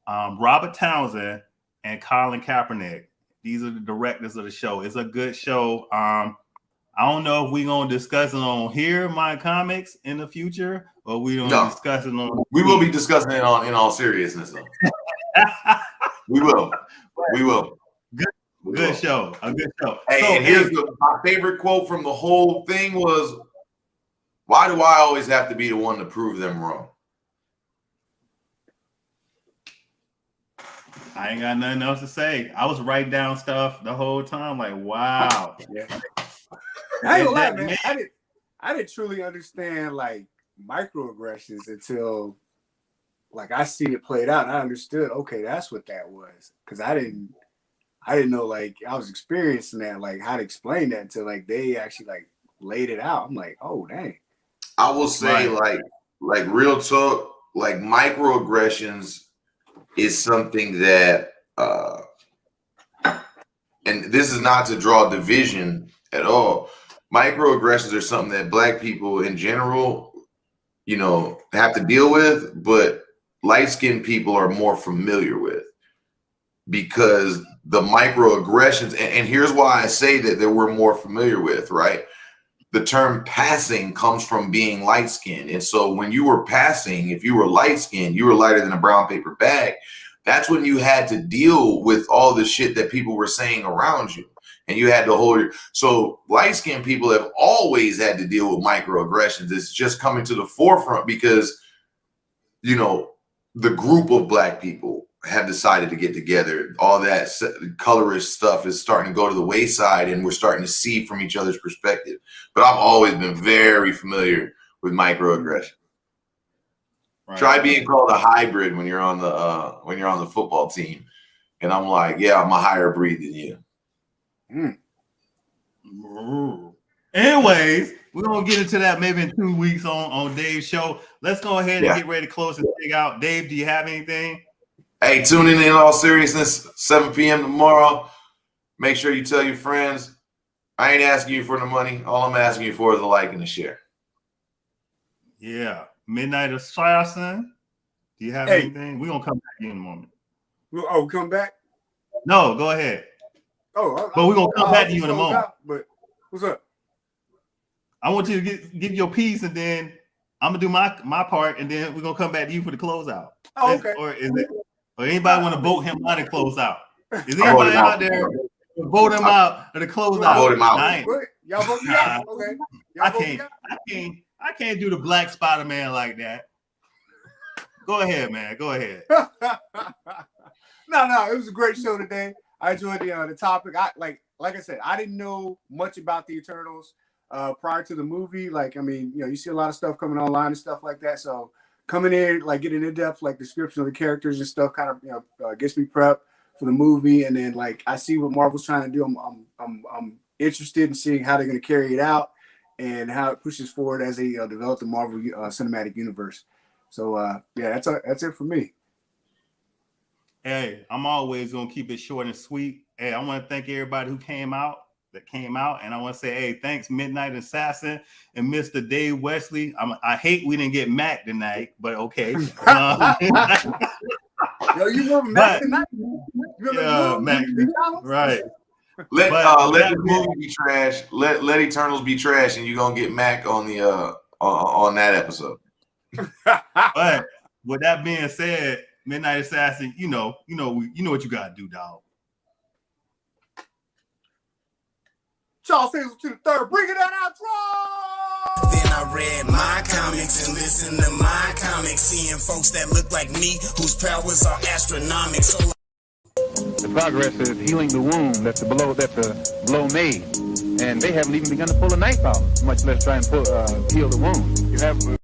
[SPEAKER 1] Robert Townsend, and Colin Kaepernick. These are the directors of the show. It's a good show. I don't know if we're gonna discuss it on here, my comics, in the future, or we don't discuss it on.
[SPEAKER 3] We will be discussing it in all seriousness, though. We will.
[SPEAKER 1] Good show. A good show.
[SPEAKER 3] Hey,
[SPEAKER 1] so,
[SPEAKER 3] and here's my favorite quote from the whole thing was, "Why do I always have to be the one to prove them wrong?"
[SPEAKER 1] I ain't got nothing else to say. I was writing down stuff the whole time, like, wow.
[SPEAKER 4] Yeah. I ain't gonna lie, man. I didn't truly understand like microaggressions until like I see it played out. And I understood, okay, that's what that was. Because I didn't know like I was experiencing that, like how to explain that until like they actually like laid it out. I'm like, oh dang.
[SPEAKER 3] I will say, like real talk, like microaggressions is something that, and this is not to draw division at all. Microaggressions are something that Black people in general, have to deal with, but light-skinned people are more familiar with, because the microaggressions, and here's why I say that we're more familiar with, right? The term passing comes from being light-skinned. And so when you were passing, if you were light-skinned, you were lighter than a brown paper bag. That's when you had to deal with all the shit that people were saying around you. And you had to hold it. So light-skinned people have always had to deal with microaggressions. It's just coming to the forefront because, the group of Black people have decided to get together. All that colorist stuff is starting to go to the wayside, and we're starting to see from each other's perspective. But I've always been very familiar with microaggression. Right. Try being called a hybrid when you're on the football team, and I'm like, yeah, I'm a higher breed than you.
[SPEAKER 1] Anyways, we're gonna get into that maybe in 2 weeks on Dave's show. Let's go ahead and get ready to close and dig out. Dave, do you have anything?
[SPEAKER 3] Hey, tune in all seriousness, 7 p.m. tomorrow. Make sure you tell your friends. I ain't asking you for the money. All I'm asking you for is a like and a share.
[SPEAKER 1] Yeah. Midnight Assassin. Do you have anything? We're going to come back in a moment.
[SPEAKER 4] Oh, come back?
[SPEAKER 1] No, go ahead.
[SPEAKER 4] Oh,
[SPEAKER 1] but we're going to come back to you in a moment.
[SPEAKER 4] But what's up?
[SPEAKER 1] I want you to give your piece, and then I'm going to do my part, and then we're going to come back to you for the closeout.
[SPEAKER 4] Oh, okay.
[SPEAKER 1] Or anybody want to vote him out and close out? Is anybody out there vote him out or to close out?
[SPEAKER 3] Vote him out.
[SPEAKER 4] Y'all vote me out. Okay.
[SPEAKER 1] I can't I can't do the Black Spider-Man like that. Go ahead, man. Go ahead.
[SPEAKER 4] No, it was a great show today. I enjoyed the topic. Like I said, I didn't know much about the Eternals prior to the movie. Like, I mean, you see a lot of stuff coming online and stuff like that. So coming in, like getting in depth, like description of the characters and stuff, kind of gets me prepped for the movie. And then like I see what Marvel's trying to do. I'm interested in seeing how they're going to carry it out and how it pushes forward as they develop the Marvel cinematic universe. So yeah, that's it for me.
[SPEAKER 1] Hey, I'm always gonna keep it short and sweet. Hey, I want to thank everybody who came out, and I want to say, hey, thanks Midnight Assassin and Mr. Dave Wesley. I hate we didn't get Mac tonight, but okay.
[SPEAKER 4] Yo, you remember Mac tonight?
[SPEAKER 1] Mac, right.
[SPEAKER 3] Let the movie be trash. Let Eternals be trash, and you're gonna get Mac on the on that episode.
[SPEAKER 1] But with that being said, Midnight Assassin, you know what you gotta do, dog.
[SPEAKER 4] Charles Hazel to the third, bring it out, outro.
[SPEAKER 2] Then I read my comics and listened to my comics, seeing folks that look like me, whose powers are astronomical. So
[SPEAKER 10] The progress is healing the wound that the blow made, and they haven't even begun to pull a knife out, much less try and heal the wound. You have